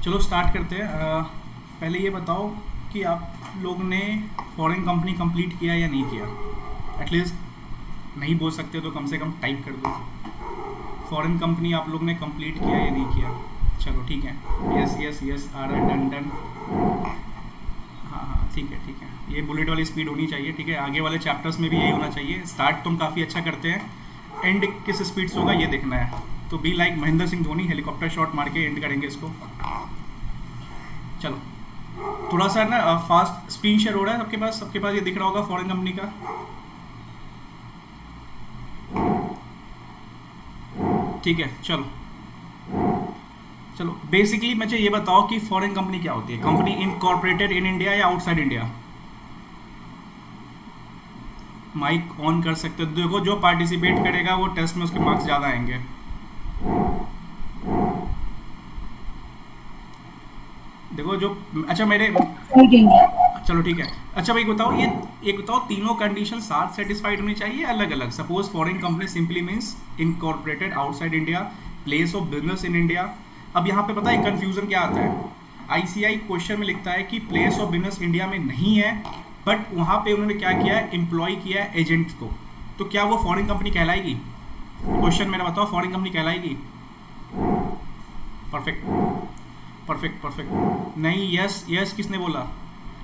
चलो स्टार्ट करते हैं। पहले ये बताओ कि आप लोग ने फॉरेन कंपनी कंप्लीट किया या नहीं किया। एटलीस्ट नहीं बोल सकते तो कम से कम टाइप कर दो, फॉरेन कंपनी आप लोग ने कंप्लीट किया या नहीं किया। चलो ठीक है, यस यस यस, आ रहा है, डन डन। हाँ हाँ ठीक है ठीक है, ये बुलेट वाली स्पीड होनी चाहिए। ठीक है, आगे वाले चैप्टर्स में भी यही होना चाहिए। स्टार्ट तुम काफ़ी अच्छा करते हैं, एंड किस स्पीड से होगा ये देखना है। तो be like Mahendra Singh Dhoni, helicopter shot मार के एंड करेंगे इसको। चलो थोड़ा सा ना फास्ट स्क्रीन शेयर हो रहा है सबके पास ये दिख रहा होगा फॉरेन कंपनी का। ठीक है चलो बेसिकली मुझे ये बताओ कि फॉरेन कंपनी क्या होती है। कंपनी इनकॉर्पोरेटेड इन इंडिया या आउटसाइड इंडिया। माइक ऑन कर सकते हो। देखो जो पार्टिसिपेट करेगा वो टेस्ट में उसके मार्क्स ज़्यादा आएंगे। देखो जो अच्छा मेरे चलो ठीक है। अच्छा भाई बताओ, ये एक बताओ, तीनों कंडीशन साथ सेटिस्फाइड होनी चाहिए अलग अलग। Suppose foreign company simply means incorporated outside India, place of business in India. अब यहाँ पे पता है कंफ्यूजन क्या आता है। आईसीआई क्वेश्चन में लिखता है कि प्लेस ऑफ बिजनेस इंडिया में नहीं है, बट वहाँ पे उन्होंने क्या किया है, एम्प्लॉय किया है एजेंट को। तो क्या वो फॉरेन कंपनी कहलाएगी? क्वेश्चन मेरा बताओ, फॉरेन कंपनी कहलाएगी? परफेक्ट नहीं, यस किसने बोला?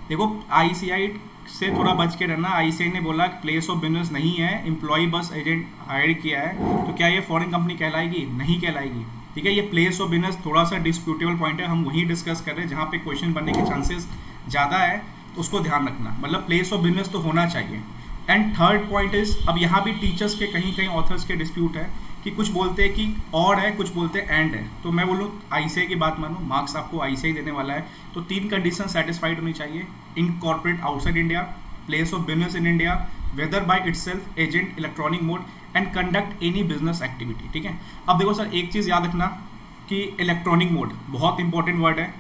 देखो आईसीआई से थोड़ा बच के रहना। आईसीआई ने बोला प्लेस ऑफ बिजनेस नहीं है, एम्प्लॉय बस एजेंट हायर किया है। तो क्या ये फॉरेन कंपनी कहलाएगी? नहीं कहलाएगी। ठीक है, ये प्लेस ऑफ बिजनेस थोड़ा सा डिस्प्यूटेबल पॉइंट है, हम वही डिस्कस कर रहे हैं जहाँ पे क्वेश्चन बनने के चांसेस ज़्यादा है, तो उसको ध्यान रखना। मतलब प्लेस ऑफ बिजनेस तो होना चाहिए। एंड थर्ड पॉइंट इज, अब यहाँ भी टीचर्स के कहीं ऑथर्स के डिस्प्यूट है कि कुछ बोलते हैं कि और है, कुछ बोलते हैं एंड है। तो मैं बोलूँ आईसीआई की बात मानो, मार्क्स आपको आईसीआई देने वाला है। तो तीन कंडीशन सेटिस्फाइड होनी चाहिए। Incorporate outside India, place of business in India, whether by itself, agent, electronic mode, and conduct any business activity. ठीक है, अब देखो सर एक चीज़ याद रखना कि इलेक्ट्रॉनिक मोड बहुत इंपॉर्टेंट वर्ड है।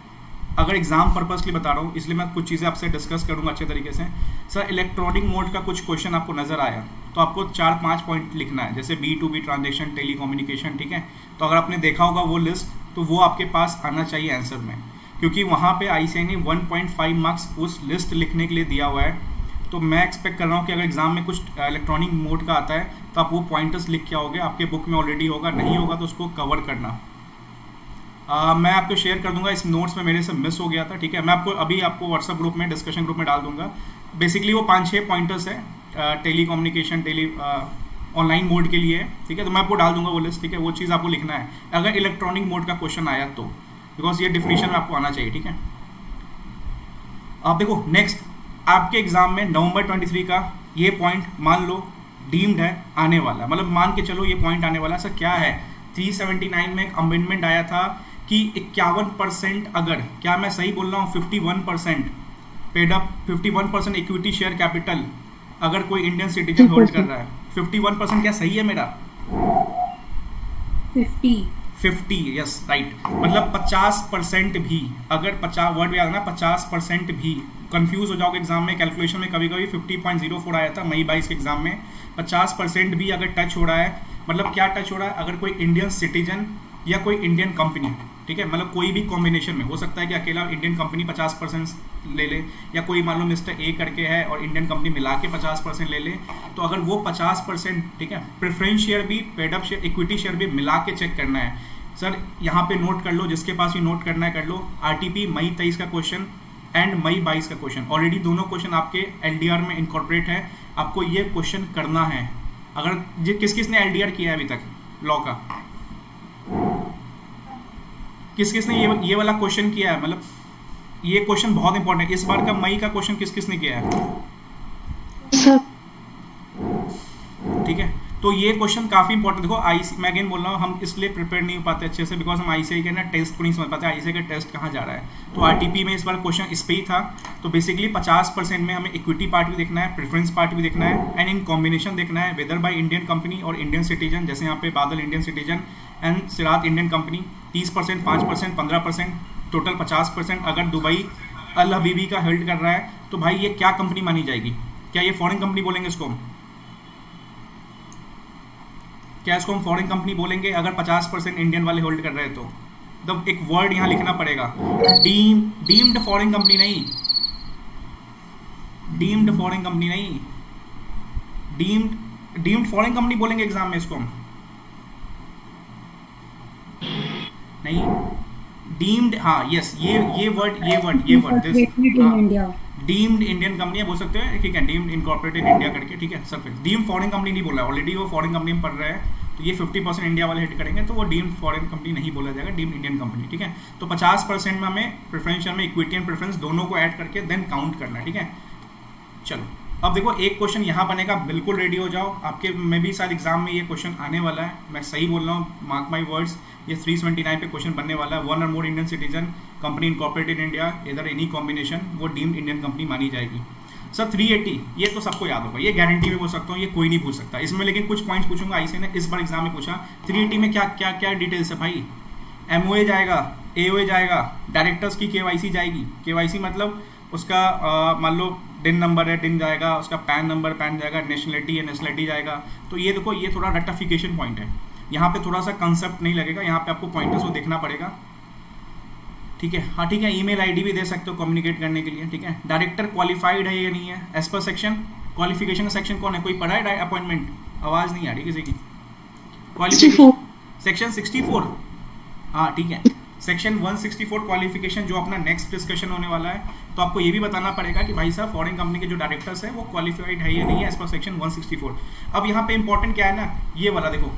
अगर एग्जाम पर्पज के लिए बता रहा हूँ, इसलिए मैं कुछ चीज़ें आपसे डिस्कस करूँगा अच्छे तरीके से। सर इलेक्ट्रॉनिक मोड का कुछ क्वेश्चन आपको नजर आया तो आपको 4-5 पॉइंट लिखना है, जैसे B2B ट्रांजेक्शन, टेली कम्युनिकेशन। ठीक है, तो अगर आपने देखा होगा वो लिस्ट, तो वो आपके पास आना चाहिए आंसर में, क्योंकि वहाँ पे आईसीआई ने 1.5 मार्क्स उस लिस्ट लिखने के लिए दिया हुआ है। तो मैं एक्सपेक्ट कर रहा हूँ कि अगर एग्जाम में कुछ इलेक्ट्रॉनिक मोड का आता है तो आप वो पॉइंटर्स लिख के आओगे। आपके बुक में ऑलरेडी होगा, नहीं होगा तो उसको कवर करना। मैं आपको शेयर कर दूंगा, इस नोट्स में मेरे से मिस हो गया था। ठीक है, मैं आपको अभी व्हाट्सएप ग्रुप में, डिस्कशन ग्रुप में डाल दूंगा। बेसिकली वो 5-6 पॉइंटर्स है टेली कम्युनिकेशन, ऑनलाइन मोड के लिए। ठीक है, तो मैं आपको डाल दूंगा वो लिस्ट। ठीक है, वो चीज़ आपको लिखना है अगर इलेक्ट्रॉनिक मोड का क्वेश्चन आया तो, बिकॉज ये डिफिनीशन में आपको आना चाहिए। ठीक है, आप देखो नेक्स्ट आपके एग्जाम में नवंबर 23 का ये पॉइंट मान लो डीम्ड है आने वाला, मतलब मान के चलो ये पॉइंट आने वाला। सर क्या है, 379 में एक अमेंडमेंट आया था कि 51%, अगर, क्या मैं सही बोल रहा हूँ, 51% paid up, 51% equity share capital अगर कोई इंडियन सिटीजन होल्ड कर रहा है। 51% क्या सही है मेरा? 50 यस राइट, मतलब 50% भी, अगर 50 वर्ड याद ना, 50% भी। कंफ्यूज हो जाओगे एग्जाम में, कैलकुलेशन में कभी कभी 50.04 आया था मई 22 के एग्जाम में। 50% भी अगर टच हो रहा है, मतलब क्या टच हो रहा है, अगर कोई इंडियन सिटीजन या कोई इंडियन कंपनी, ठीक है, मतलब कोई भी कॉम्बिनेशन में हो सकता है कि अकेला इंडियन कंपनी 50% ले ले, या कोई मान लो मिस्टर ए करके है और इंडियन कंपनी मिला के 50% ले ले। तो अगर वो 50%, ठीक है, प्रेफरेंस शेयर भी, paid up share, equity share भी मिला के चेक करना है। सर यहाँ पे नोट कर लो, जिसके पास भी नोट करना है कर लो। आरटीपी मई 23 का क्वेश्चन एंड मई 22 का क्वेश्चन, ऑलरेडी दोनों क्वेश्चन आपके एलडीआर में इनकॉर्पोरेट है। आपको ये क्वेश्चन करना है। अगर किस किस ने एलडीआर किया है अभी तक लॉ का, किस किस ने ये वाला क्वेश्चन किया है, मतलब ये क्वेश्चन बहुत इंपॉर्टेंट है। इस बार का मई का क्वेश्चन किस किस ने किया है? ठीक है, तो ये क्वेश्चन काफी इंपॉर्टेंट। देखो मैं अगेन बोल रहा हूँ, हम इसलिए प्रिपेयर नहीं हो पाते अच्छे से, बिकॉज हम आईसीआई के ना टेस्ट को नहीं समझ पाते, आईसीआई का टेस्ट कहाँ जा रहा है। तो आरटीपी में इस बार क्वेश्चन इस पे ही था। तो बेसिकली 50% में हमें इक्विटी पार्ट भी देखना है, प्रेफरेंस पार्ट भी देखना है, एंड इन कॉम्बिनेशन देखना है, वेदर बाय इंडियन कंपनी और इंडियन सिटीजन, जैसे यहाँ पे बादल इंडियन सिटीजन एंड सिरात इंडियन कंपनी। 30%, 5%, 15%, टोटल 50%। अगर दुबई अल हबीबी का होल्ड कर रहा है तो भाई ये क्या कंपनी मानी जाएगी? क्या ये फॉरेन कंपनी बोलेंगे इसको? क्या इसको हम फॉरेन कंपनी बोलेंगे अगर 50% इंडियन वाले होल्ड कर रहे हैं तो? मतलब एक वर्ड यहाँ लिखना पड़ेगा, डीम्ड फॉरेन कंपनी नहीं, डीम्ड फॉरेन कंपनी नहीं, डीम्ड फॉरेन कंपनी बोलेंगे एग्जाम में इसको हम, नहीं डीम्ड, हाँ यस, ये वर्ड डीम्ड इंडियन कंपनी बोल सकते हो, ठीक है, डीम्ड इनकॉर्पोरेटेड इंडिया करके, ठीक है सर। डीम्ड फॉरेन कंपनी नहीं बोला, ऑलरेडी वो फॉरेन कंपनी में पढ़ रहा है, तो ये 50% इंडिया वाले हिट करेंगे, तो वो डीम्ड फॉरेन कंपनी नहीं बोला जाएगा, डीम्ड इंडियन कंपनी, ठीक है। तो 50% में हमें प्रेफरेंशियल में इक्विटी एंड प्रेफरेंस दोनों को ऐड करके देन काउंट करना है, ठीक है। चलो अब देखो एक क्वेश्चन यहाँ बनेगा, बिल्कुल रेडी हो जाओ, आपके में भी शायद एग्जाम में ये क्वेश्चन आने वाला है, मैं सही बोल रहा हूँ, मार्क माई वर्ड्स, ये 379 पे क्वेश्चन बनने वाला है। वन और मोर Indian citizen company incorporated India इधर एनी कॉम्बिनेशन, वो डीम्ड इंडियन कंपनी मानी जाएगी। सर 380 ये तो सबको याद होगा, ये गारंटी में बोल सकता हूँ, ये कोई नहीं पूछ सकता इसमें, लेकिन कुछ पॉइंट्स पूछूंगा, आईसीए ने इस बार एग्जाम में पूछा 380 में क्या क्या क्या डिटेल्स है भाई। एमओए जाएगा, एओए जाएगा, डायरेक्टर्स की केवाईसी जाएगी, केवाईसी मतलब उसका मान लो डिन नंबर है, डिन जाएगा, उसका पैन नंबर पैन जाएगा, नेशनलिटी है नेशनलिटी जाएगा। तो ये देखो ये थोड़ा रेक्टिफिकेशन पॉइंट है, यहाँ पे थोड़ा सा कंसेप्ट नहीं लगेगा, यहाँ पे आपको पॉइंटर्स को देखना पड़ेगा, ठीक है। हाँ ठीक है, ईमेल आईडी भी दे सकते हो कम्युनिकेट करने के लिए, ठीक है। डायरेक्टर क्वालिफाइड है या नहीं है, एज पर सेक्शन, क्वालिफिकेशन का सेक्शन कौन है, कोई पढ़ा है अपॉइंटमेंट, आवाज नहीं आ रही किसी की, क्वालिफिकेशन सेक्शन 64, हाँ ठीक है, सेक्शन 164 क्वालिफिकेशन जो अपना नेक्स्ट डिस्कशन होने वाला है। तो आपको ये भी बताना पड़ेगा कि भाई साहब फॉरेन कंपनी के जो डायरेक्टर्स है वो क्वालिफाइड है या नहीं है एज पर सेक्शन 164। अब यहाँ पे इंपॉर्टेंट क्या है ना, ये वाला देखो,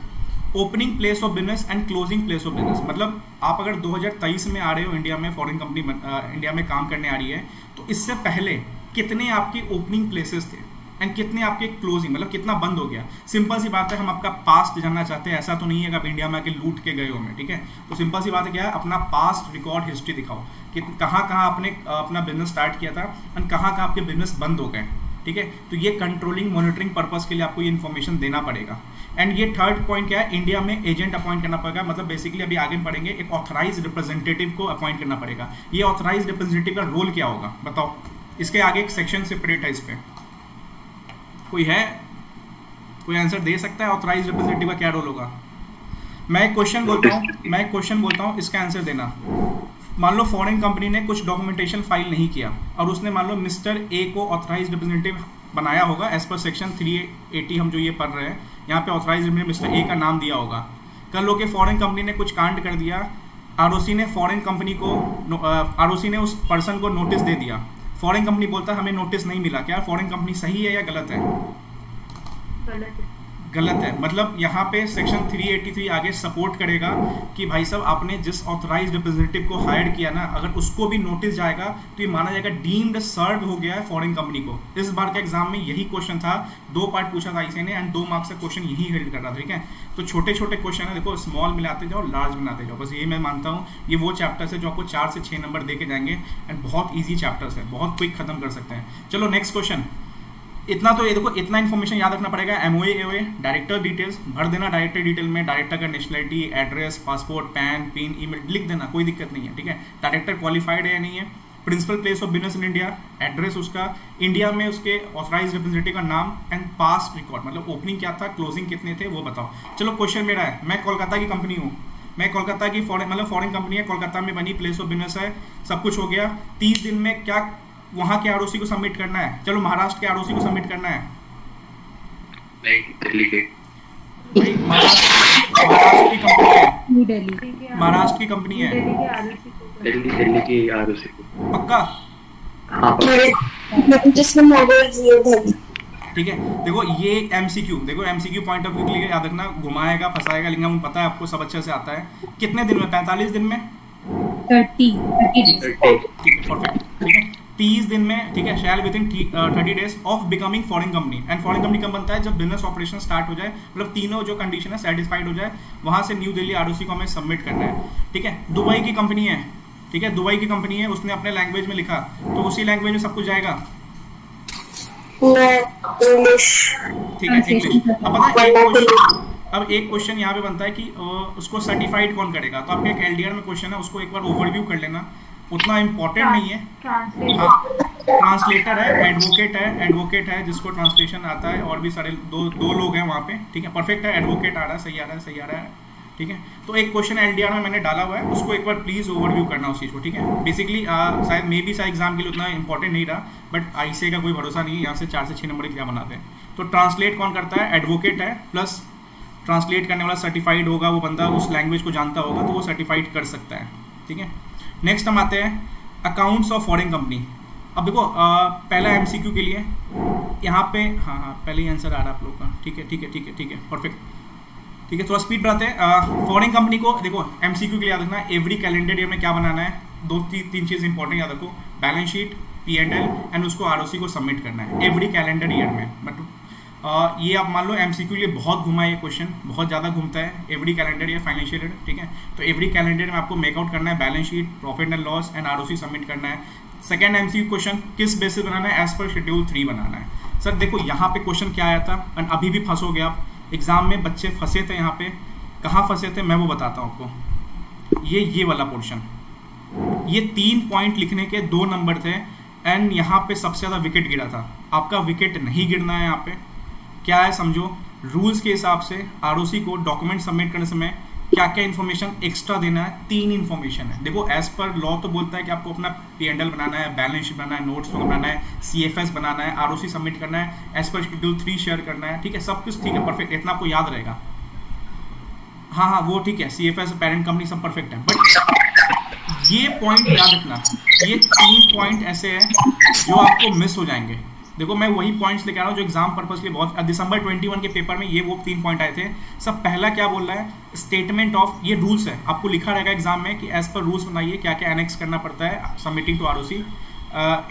opening place of business and closing place of business, मतलब आप अगर 2023 में आ रहे हो इंडिया में, फॉरेन कंपनी इंडिया में काम करने आ रही है, तो इससे पहले कितने आपके ओपनिंग प्लेसेस थे एंड कितने आपके क्लोजिंग, मतलब कितना बंद हो गया। सिंपल सी बात है, हम आपका पास्ट जानना चाहते हैं, ऐसा तो नहीं है कि आप इंडिया में आके लूट के गए हो मैं, ठीक है। तो सिंपल सी बात है क्या है, अपना पास्ट रिकॉर्ड हिस्ट्री दिखाओ कि कहाँ कहाँ आपने अपना बिजनेस स्टार्ट किया था एंड कहाँ कहाँ आपके बिजनेस बंद हो गए, ठीक है। तो ये कंट्रोलिंग मॉनिटरिंग पर्पस के लिए आपको ये इन्फॉर्मेशन देना पड़ेगा। एंड ये थर्ड पॉइंट क्या है, इंडिया में एजेंट अपॉइंट करना पड़ेगा, मतलब बेसिकली अभी आगे पढ़ेंगे, एक ऑथराइज रिप्रेजेंटेटिव को अपॉइंट करना पड़ेगा। ये ऑथराइज रिप्रेजेंटेटिव का रोल क्या होगा बताओ, इसके आगे एक सेक्शन सेपरेट है, इस पर कोई है, कोई आंसर दे सकता है, ऑथराइज रिप्रेजेंटेटिव का क्या रोल होगा। मैं एक क्वेश्चन बोलता हूँ, इसका आंसर देना। मान लो फॉरेन कंपनी ने कुछ डॉक्यूमेंटेशन फाइल नहीं किया और उसने मान लो मिस्टर ए को ऑथराइज रिप्रेजेंटेटिव बनाया होगा एज पर सेक्शन 380, हम जो ये पढ़ रहे हैं यहाँ पे ऑथराइज रिप्रेजेंटेटिव मिस्टर ए का नाम दिया होगा। कल लो के फॉरेन कंपनी ने कुछ कांड कर दिया, आरओसी ने फॉरेन कंपनी को, आरओसी ने उस पर्सन को नोटिस दे दिया, फॉरेन कंपनी बोलता है हमें नोटिस नहीं मिला, क्या फॉरेन कंपनी सही है या गलत है? गलत है। मतलब यहाँ पे सेक्शन 383 आगे सपोर्ट करेगा कि भाई साहब आपने जिस ऑथराइज रिप्रेजेंटेटिव को हायर किया ना, अगर उसको भी नोटिस जाएगा तो ये माना जाएगा डीम्ड सर्व हो गया है फॉरेन कंपनी को। इस बार के एग्जाम में यही क्वेश्चन था, 2 पार्ट पूछा था आईसीए ने एंड 2 मार्क्स का क्वेश्चन यही हेल्ड कर रहा था, ठीक है। तो छोटे छोटे क्वेश्चन है, देखो स्मॉल मिलाते जाओ लार्ज बनाते जाओ, बस ये मैं मानता हूँ। ये वो चैप्टर्स है जो आपको 4 से 6 नंबर दे के जाएंगे एंड बहुत ईजी चैप्टर्स है, बहुत क्विक खत्म कर सकते हैं। चलो नेक्स्ट क्वेश्चन। इतना तो ये देखो, इतना इन्फॉर्मेशन याद रखना पड़ेगा। एमओए एओए डायरेक्टर डिटेल्स भर देना, डायरेक्टर डिटेल में डायरेक्टर का nationality, address, passport, pan, pin, email लिख देना, कोई दिक्कत नहीं है, ठीक है। डायरेक्टर क्वालिफाइड है या नहीं है, principal place of business in India, address उसका, इंडिया में उसके ऑथराइज रिप्रेजेंटेटिव का नाम एंड पास्ट रिकॉर्ड, मतलब ओपनिंग क्या था, क्लोजिंग कितने थे वो बताओ। चलो क्वेश्चन मेरा है, मैं कोलकाता की कंपनी हूँ, मैं कोलकाता की फॉरेन कंपनी है, कोलकाता में बनी, प्लेस ऑफ बिजनेस है, सब कुछ हो गया। 30 दिन में क्या वहाँ के आरओसी को सबमिट करना है? चलो महाराष्ट्र के आरओसी को सबमिट करना है, नहीं दिल्ली के, भाई महाराष्ट्र की कंपनी है, महाराष्ट्र की कंपनी है, दिल्ली की आरओसी को पक्का? हाँ ठीक है। देखो ये एमसीक्यू, देखो एमसीक्यू पॉइंट ऑफ व्यू के लिए याद रखना, घुमाएगा फंसाएगा, लेकिन हमें पता है आपको सब अच्छे से आता है। कितने दिन में? 45 दिन में, 30 परफेक्ट, ठीक है। 30 दिन में, ठीक है, shall within 30 days of becoming foreign company. And foreign company कब बनता है? जब बिजनेस ऑपरेशन स्टार्ट हो जाए, मतलब तीनों जो कंडीशन है सेटिस्फाइड हो जाए, वहां से न्यू दिल्ली आरओसी को हमें सबमिट करना है, ठीक है। दुबई की कंपनी है, ठीक है, दुबई की कंपनी है, उसने अपने लैंग्वेज में लिखा, तो उसी लैंग्वेज में सब कुछ जाएगा, इंग्लिश, ठीक है, इंग्लिश। अब पता है अब एक क्वेश्चन यहाँ पे बनता है कि उसको सर्टिफाइड कौन करेगा, तो आपका एक एलडीआर में क्वेश्चन है, उसको एक बार ओवरव्यू कर लेना, उतना इम्पोर्टेंट नहीं है। ट्रांसलेटर है, एडवोकेट है जिसको ट्रांसलेशन आता है, और भी सारे दो लोग हैं वहाँ पे, ठीक है, परफेक्ट है, एडवोकेट आ रहा है, सही आ रहा है, ठीक है। तो एक क्वेश्चन एलडीआर में मैंने डाला हुआ है, उसको एक बार प्लीज ओवरव्यू करना उस चीज़ को, ठीक है। बेसिकली शायद मे बी शायद एग्जाम के लिए उतना इंपॉर्टेंट नहीं रहा, बट आईसीए का कोई भरोसा नहीं है, यहाँ से 4 से 6 नंबर क्या बनाते हैं। तो ट्रांसलेट कौन करता है, एडवोकेट है, प्लस ट्रांसलेट करने वाला सर्टिफाइड होगा, वो बंदा उस लैंग्वेज को जानता होगा तो वो सर्टिफाइड कर सकता है, ठीक है। नेक्स्ट हम आते हैं अकाउंट्स ऑफ फॉरेन कंपनी। अब देखो पहला एमसीक्यू के लिए यहाँ पे हाँ पहले ही आंसर आ रहा है आप लोग का, ठीक है, परफेक्ट, ठीक है। थोड़ा स्पीड बढ़ाते हैं। फॉरेन कंपनी को देखो एमसीक्यू के लिए याद रखना, एवरी कैलेंडर ईयर में क्या बनाना है, 2-3 चीज़ इंपॉर्टेंट याद रखो, बैलेंस शीट, P&L एंड उसको आरओसी को सबमिट करना है एवरी कैलेंडर ईयर में। बट ये आप मान लो एमसीक्यू के लिए बहुत घुमा है ये क्वेश्चन, बहुत ज़्यादा घूमता है, every calendar year financial year, ठीक है। तो एवरी कैलेंडर में आपको मेकआउट करना है balance sheet, profit and loss and ROC submit करना है। सेकंड एमसीक्यू क्वेश्चन किस बेसिस बनाना है, एज पर शेड्यूल 3 बनाना है। सर देखो यहाँ पे क्वेश्चन क्या आया था, और अभी भी फंसोगे आप, एग्जाम में बच्चे फंसे थे यहाँ पे, कहाँ फंसे थे मैं वो बताता हूँ आपको। ये वाला पोर्शन, ये 3 पॉइंट लिखने के 2 नंबर थे, एंड यहाँ पे सबसे ज़्यादा विकेट गिरा था। आपका विकेट नहीं गिरना है यहाँ पे, क्या है समझो, रूल्स के हिसाब से आरओसी को डॉक्यूमेंट सबमिट करने समय क्या क्या इन्फॉर्मेशन एक्स्ट्रा देना है, 3 इन्फॉर्मेशन है। देखो एज पर लॉ तो बोलता है कि आपको अपना P&L बनाना है, बैलेंस शीट बनाना है, नोट्स बनाना है, CFS बनाना है, आरओसी सबमिट करना है, एज पर शेड्यूल 3 शेयर करना है, ठीक है। सब कुछ ठीक है, परफेक्ट, इतना आपको याद रहेगा। हाँ वो ठीक है, CFS पेरेंट कंपनी सब परफेक्ट है, बट ये पॉइंट याद रखना, ये 3 पॉइंट ऐसे हैं जो आपको मिस हो जाएंगे। देखो मैं वही पॉइंट्स लेके आ रहा हूँ जो एग्जाम पर्पस के लिए बहुत, दिसंबर 21 के पेपर में ये वो 3 पॉइंट आए थे। सब पहला क्या बोल रहा है, स्टेटमेंट ऑफ, ये रूल्स है, आपको लिखा रहेगा एग्जाम में कि एज पर रूल्स बनाइए क्या क्या एनेक्स करना पड़ता है submitting to ROC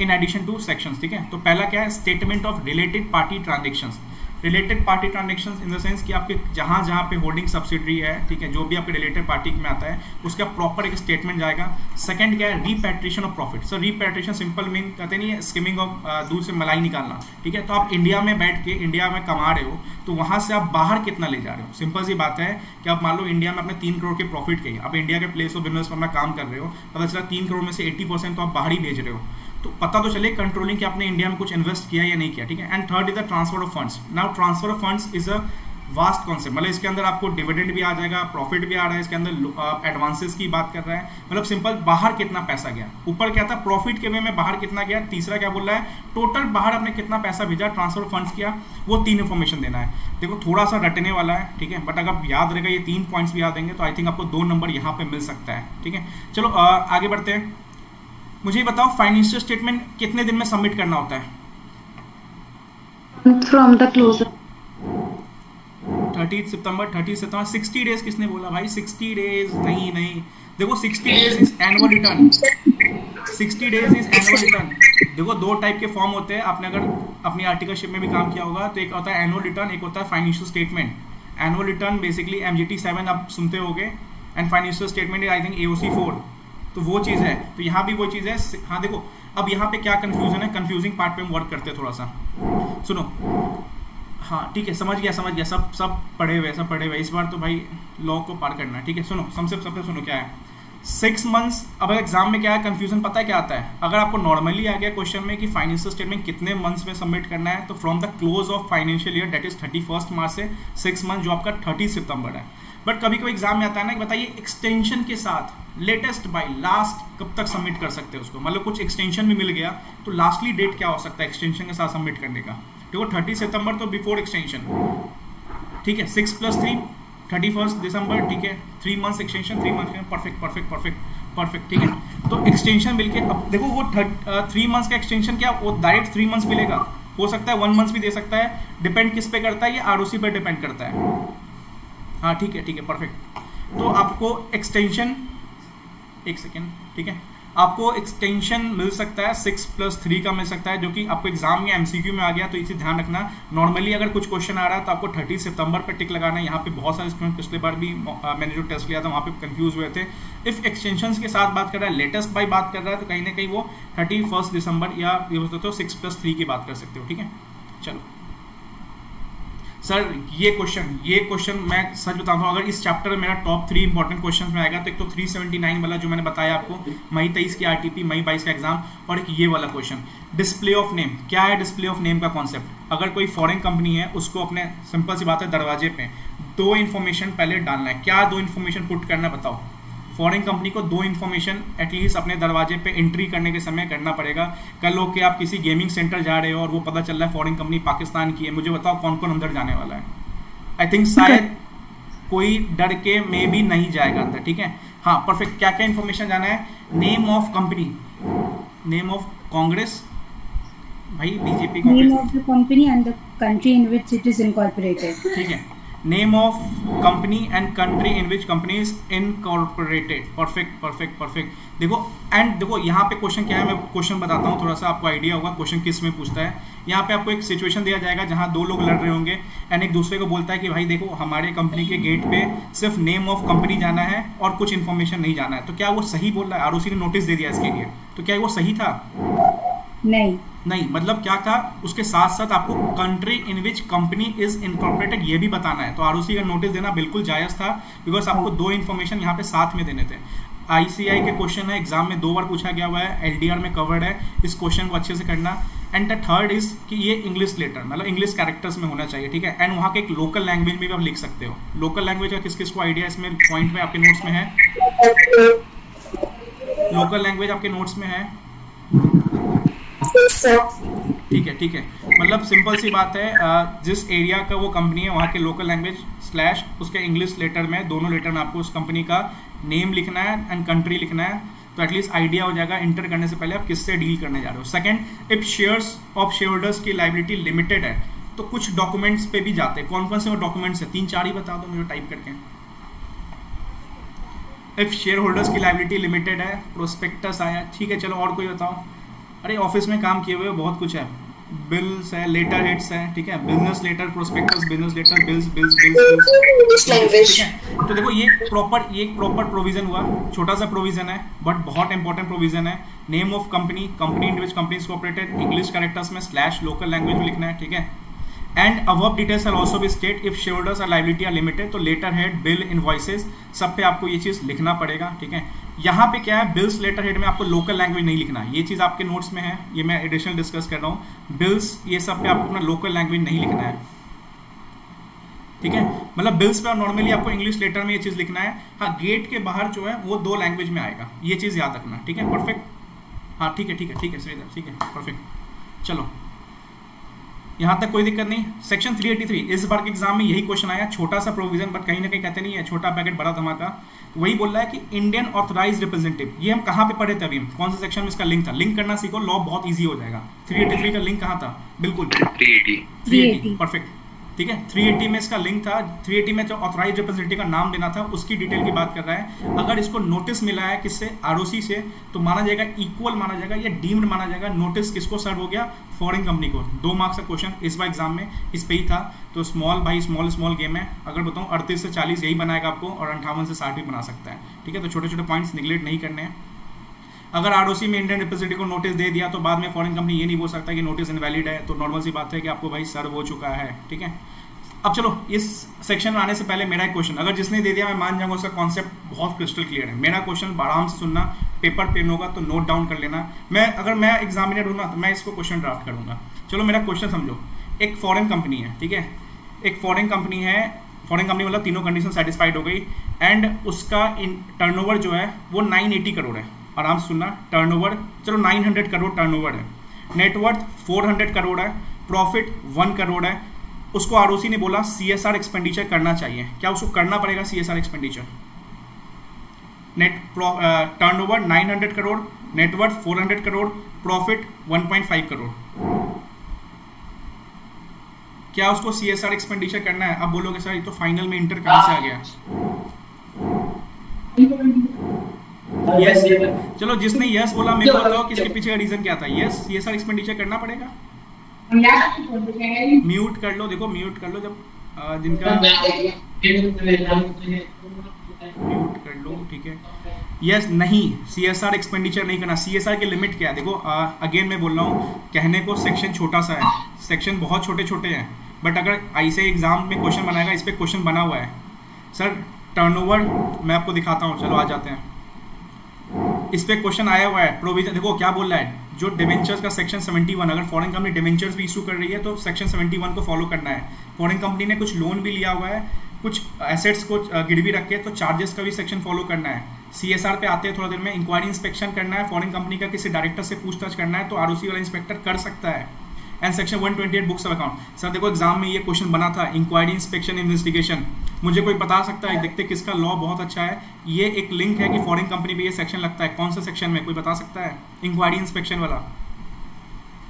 in addition to sections, ठीक है। तो पहला क्या है, statement of related party transactions. Related party transactions in the sense कि आपके जहाँ जहाँ पे होल्डिंग सब्सिडरी है, ठीक है, जो भी आपके रिलेटेड पार्टी में आता है उसका प्रॉपर एक स्टेटमेंट जाएगा। सेकंड क्या है, repatriation of profit. Sir repatriation simple mean कहते नहीं है स्किमिंग ऑफ दूध से मलाई निकालना, ठीक है। तो आप इंडिया में बैठ के इंडिया में कमा रहे हो, तो वहाँ से आप बाहर कितना ले जा रहे हो। सिंपल सी बात है कि आप मान लो इंडिया में अपने 3 करोड़ के प्रॉफिट के, आप इंडिया के प्लेस ऑफ बिजनेस पर अपना काम कर रहे हो, पता चला 3 करोड़ में से 80% तो आप बाहर ही भेज रहे हो, तो पता तो चले कंट्रोलिंग कि आपने इंडिया में कुछ इन्वेस्ट किया या नहीं किया, ठीक है। And third is the transfer of funds. Now transfer of funds is a vast concept, मतलब इसके अंदर आपको डिविडेंड भी आ जाएगा, प्रॉफिट भी आ रहा है, इसके अंदर एडवांसेस की बात कर रहा है, मतलब सिंपल बाहर कितना पैसा गया। ऊपर क्या था, प्रॉफिट के वे में बाहर कितना गया। तीसरा क्या बोल रहा है, टोटल बाहर आपने कितना पैसा भेजा, ट्रांसफर ऑफ फंड्स किया, वो 3 इन्फॉर्मेशन देना है। देखो थोड़ा सा रटने वाला है, ठीक है, बट अगर याद रहेगा ये 3 पॉइंट्स भी याद देंगे तो आई थिंक आपको 2 नंबर यहाँ पे मिल सकता है, ठीक है। चलो आगे बढ़ते हैं। मुझे बताओ फाइनेंशियल स्टेटमेंट कितने दिन में सबमिट करना होता है? फ्रॉम द क्लोजर 30 सितंबर 60 डेज किसने बोला भाई? 60 डेज नहीं, देखो 60 days is annual return, 60 days is annual return. देखो 2 टाइप के फॉर्म होते हैं, आपने अगर अपनी आर्टिकलशिप में भी काम किया होगा तो एक होता है एनुअल रिटर्न, एक होता है financial statement. Annual return basically MGT 7 आप सुनते होगे, and financial statement I think AOC 4, तो वो चीज़ है। तो यहाँ भी वो चीज़ है। हाँ देखो अब यहाँ पे क्या कंफ्यूजन है, कंफ्यूजिंग पार्ट पे हम वर्क करते हैं थोड़ा सा, सुनो। हाँ ठीक है, समझ गया, सब पढ़े हुए इस बार तो भाई लॉ को पार करना है, ठीक है। सुनो सबसे सुनो क्या है 6 मंथ्स। अब एग्जाम में क्या है कंफ्यूजन, पता है क्या आता है? अगर आपको नॉर्मली आ गया क्वेश्चन में कि फाइनेंशियल स्टेटमेंट कितने मंथ्स में सबमिट करना है, तो from the close of financial year that is 31 मार्च से 6 मंथ जो आपका 30 सितंबर है। बट कभी कभी एग्जाम में आता है ना कि बताइए एक्सटेंशन के साथ लेटेस्ट बाय लास्ट कब तक सबमिट कर सकते हैं उसको, मतलब कुछ एक्सटेंशन भी मिल गया तो लास्टली डेट क्या हो सकता है एक्सटेंशन के साथ सबमिट करने का? देखो 30 सितंबर तो बिफोर एक्सटेंशन, ठीक है। 6 + 3 31 दिसंबर, ठीक है। 3 मंथ्स एक्सटेंशन, 3 मंथ परफेक्ट, ठीक है। तो एक्सटेंशन मिलके अब देखो वो 3 मंथ्स का एक्सटेंशन क्या वो डायरेक्ट 3 मंथ्स मिलेगा, हो सकता है 1 मंथ भी दे सकता है, डिपेंड किस पे करता है, ये आरओसी पे डिपेंड करता है। हाँ ठीक है परफेक्ट। तो आपको एक्सटेंशन, एक सेकेंड, ठीक है, आपको एक्सटेंशन मिल सकता है 6 + 3 का मिल सकता है, जो कि आपको एग्जाम में MCQ में आ गया, तो इसे ध्यान रखना। नॉर्मली अगर कुछ क्वेश्चन आ रहा है तो आपको 30 सितंबर पर टिक लगाना है। यहाँ पे बहुत सारे स्टूडेंट पिछले बार भी मैंने जो टेस्ट लिया था वहाँ पे कंफ्यूज हुए थे। इफ एक्सटेंशन के साथ बात कर रहा है, लेटेस्ट बाय बात कर रहा है, तो कहीं ना कहीं वो 31 दिसंबर या ये हो सकते हो 6 + 3 की बात कर सकते हो, ठीक है। चलो सर ये क्वेश्चन मैं सच बताता हूँ, अगर इस चैप्टर में मेरा टॉप 3 इंपॉर्टेंट क्वेश्चन में आएगा तो एक तो 379 वाला जो मैंने बताया आपको, मई 23 की RTP, मई 22 का एग्जाम, और एक ये वाला क्वेश्चन डिस्प्ले ऑफ नेम। क्या है डिस्प्ले ऑफ नेम का कॉन्सेप्ट? अगर कोई फॉरेन कंपनी है उसको अपने, सिंपल सी बात है, दरवाजे पे दो इन्फॉर्मेशन पहले डालना है। क्या दो इन्फॉर्मेशन पुट करना है बताओ? फॉरेन कंपनी को दो इन्फॉर्मेशन एटलीस्ट अपने दरवाजे पे एंट्री करने के समय करना पड़ेगा। कल हो के आप किसी गेमिंग सेंटर जा रहे हो और वो पता चल रहा है फॉरेन कंपनी पाकिस्तान की है, मुझे बताओ कौन कौन अंदर जाने वाला है? आई थिंक शायद कोई डर के मे भी नहीं जाएगा अंदर, ठीक है। हाँ परफेक्ट। क्या क्या इन्फॉर्मेशन जाना है? Name of company, name of Congress, भाई BJP Congress, Name of the company and the country in which it is incorporated. ठीक है। Name of company and country in which company is incorporated. Perfect perfect perfect. देखो and देखो यहाँ पे question क्या है, मैं क्वेश्चन बताता हूँ, थोड़ा सा आपको आइडिया होगा क्वेश्चन किस में पूछता है। यहाँ पे आपको एक सिचुएशन दिया जाएगा जहाँ दो लोग लड़ रहे होंगे एंड एक दूसरे को बोलता है कि भाई देखो हमारे कंपनी के गेट पे सिर्फ नेम ऑफ कंपनी जाना है और कुछ इन्फॉर्मेशन नहीं जाना है। तो क्या वो सही बोल रहा है? आरओसी ने नोटिस दे दिया इसके लिए, तो क्या वो सही था? नहीं नहीं, मतलब क्या था, उसके साथ साथ आपको country in which company is incorporated ये भी बताना है। तो आरओसी का नोटिस देना बिल्कुल जायज था, बिकॉज आपको दो इन्फॉर्मेशन यहाँ पे साथ में देने थे। आईसीआई के क्वेश्चन है, एग्जाम में 2 बार पूछा गया हुआ है, एलडीआर में कवर्ड है, इस क्वेश्चन को अच्छे से करना। एंड द थर्ड इज कि ये इंग्लिश लेटर मतलब इंग्लिश कैरेक्टर्स में होना चाहिए, ठीक है। एंड वहाँ के एक लोकल लैंग्वेज में भी आप लिख सकते हो। लोकल लैंग्वेज का किस किस को आइडिया इसमें पॉइंट में आपके नोट्स में है? लोकल लैंग्वेज आपके नोट्स में है? ठीक है ठीक है। मतलब सिंपल सी बात है, जिस एरिया का वो कंपनी है वहाँ के लोकल लैंग्वेज स्लैश उसके इंग्लिश लेटर में, दोनों लेटर में आपको उस कंपनी का नेम लिखना है एंड कंट्री लिखना है। तो एटलीस्ट आइडिया हो जाएगा इंटर करने से पहले आप किससे डील करने जा रहे हो। Second, if shares of share holders की लायबिलिटी लिमिटेड है तो कुछ डॉक्यूमेंट्स पे भी जाते हैं। कौन कौन से वो डॉक्यूमेंट्स है? 3-4 ही बता दो मुझे टाइप करके। इफ शेयर होल्डर्स की लायबिलिटी लिमिटेड है, प्रोस्पेक्टस आया, ठीक है। चलो और कोई बताओ। अरे ऑफिस में काम किए हुए बहुत कुछ है, बिल्स है, लेटर हेड्स है, ठीक है, business letter, prospectus, business letter, bills bills bills, ठीक है। तो देखो ये प्रॉपर प्रोविजन हुआ, छोटा सा प्रोविजन है बट बहुत इंपॉर्टेंट प्रोविजन है। Name of company, company in which company is cooperated, English characters में स्लैश लोकल लैंग्वेज में लिखना है, ठीक है। And above details are also be state if share holders are liability are limited, तो letter head, bill, invoices सब पे आपको ये चीज लिखना पड़ेगा, ठीक है। यहाँ पे क्या है, बिल्स लेटर हेड में आपको लोकल लैंग्वेज नहीं लिखना, ये चीज आपके नोट्स में है, ये मैं एडिशनल डिस्कस कर रहा हूँ। बिल्स ये सब पे आपको अपना लोकल लैंग्वेज नहीं लिखना है, ठीक है। मतलब बिल्स पे नॉर्मली आपको इंग्लिश लेटर में ये चीज लिखना है। हाँ गेट के बाहर जो है वो 2 लैंग्वेज में आएगा, ये चीज याद रखना, ठीक है। परफेक्ट। हाँ ठीक है ठीक है ठीक है श्रीधर, ठीक है परफेक्ट। चलो यहाँ तक कोई दिक्कत नहीं। सेक्शन 383 इस बार के एग्जाम में यही क्वेश्चन आया, छोटा सा प्रोविजन बट कहीं ना कहीं कहते नहीं है छोटा पैकेट बड़ा धमाका। वही बोल रहा है कि इंडियन ऑथराइज्ड रिप्रेजेंटेटिव, ये हम कहाँ पे पढ़े थे अभी, कौन से सेक्शन में इसका लिंक था? लिंक करना सीखो, लॉ बहुत इजी हो जाएगा। 383 का लिंक कहाँ था? बिल्कुल 380, परफेक्ट, ठीक है। 380 में इसका लिंक था। 380 में जो ऑथराइज्ड रिप्रेजेंटेटिव का नाम देना था उसकी डिटेल की बात कर रहा है। अगर इसको नोटिस मिला है किससे? आरओसी से, तो माना जाएगा इक्वल माना जाएगा या डीम्ड माना जाएगा। नोटिस किसको सर्व हो गया? फॉरेन कंपनी को। 2 मार्क्स का क्वेश्चन इस बार एग्जाम में इस पे ही था। तो स्मॉल भाई स्मॉल गेम है, अगर बताऊँ 38 से 40 यही बनाएगा आपको और 58 से 60 भी बना सकता है, ठीक है। तो छोटे छोटे पॉइंट्स निगलेक्ट नहीं करने हैं। अगर आरओसी में इंडियन रिप्रेजेंटेटिव को नोटिस दे दिया तो बाद में फॉरेन कंपनी ये नहीं बोल सकता कि नोटिस इनवैलिड है, तो नॉर्मल सी बात है कि आपको भाई सर्व हो चुका है, ठीक है। अब चलो इस सेक्शन में आने से पहले मेरा एक क्वेश्चन, अगर जिसने दे दिया मैं मान जाऊंगा उसका कॉन्सेप्ट बहुत क्रिस्टल क्लियर है। मेरा क्वेश्चन आराम से सुनना, पेपर पेन होगा तो नोट डाउन कर लेना। अगर मैं एग्जामिनर हूँ ना तो मैं इसको क्वेश्चन ड्राफ्ट करूंगा। चलो मेरा क्वेश्चन समझो। एक फॉरेन कंपनी है, ठीक है, एक फॉरेन कंपनी है, फॉरेन कंपनी मतलब तीनों कंडीशन सेटिस्फाइड हो गई एंड उसका टर्नओवर जो है वो 980 करोड़ है। आराम से सुनना, टर्नओवर चलो 900 करोड़ टर्नओवर है, नेटवर्थ 400 करोड़ है, प्रॉफिट 1 करोड़ है। उसको आरओसी ने बोला सीएसआर एक्सपेंडिचर करना चाहिए। क्या उसको करना पड़ेगा CSR expenditure? Turnover 900 crore, net worth 400 crore, profit 1.5 crore. क्या उसको सीएसआर एक्सपेंडिचर करना है? अब बोलोगे सर ये तो फाइनल में इंटर कहाँ से आ गया? यस, चलो जिसने यस बोला मेरे को बताओ कि इसके पीछे का रीजन क्या था। यस, सीएसआर एक्सपेंडिचर करना पड़ेगा। म्यूट कर लो, देखो म्यूट कर लो, जब जिनका म्यूट कर लो, ठीक है। यस, नहीं सीएसआर एक्सपेंडिचर नहीं करना। सीएसआर की लिमिट क्या है? देखो अगेन मैं बोल रहा हूँ, कहने को सेक्शन छोटा सा है, सेक्शन बहुत छोटे छोटे हैं, बट अगर आईसीआई एग्जाम में क्वेश्चन बनाएगा इस पर क्वेश्चन बना हुआ है। सर टर्नओवर मैं आपको दिखाता हूँ, चलो आ जाते हैं। इस पे क्वेश्चन आया हुआ है। प्रोविजन देखो क्या बोल रहा है, जो डिवेंचर्स का सेक्शन 71, अगर फॉरेन कंपनी डिवेंचर्स भी इशू कर रही है तो सेक्शन 71 को फॉलो करना है। फॉरेन कंपनी ने कुछ लोन भी लिया हुआ है, कुछ एसेट्स को गिरवी रख के, तो चार्जेस का भी सेक्शन फॉलो करना है। CSR पे आते हैं थोड़ा देर में। इंक्वायरी इंस्पेक्शन करना है, फॉरेन कंपनी का किसी डायरेक्टर से पूछताछ करना है, तो ROC वाला इंस्पेक्टर कर सकता है। And section 128 books of account. Sir देखो एग्जाम में ये क्वेश्चन बना था, इंक्वायरी इंस्पेक्शन इन्वेस्टिगेशन। मुझे कोई बता सकता है, देखते किसका लॉ बहुत अच्छा है। ये एक लिंक है कि फॉरेन कंपनी पे ये सेक्शन लगता है, कौन सा सेक्शन में, कोई बता सकता है? इंक्वायरी इंस्पेक्शन वाला,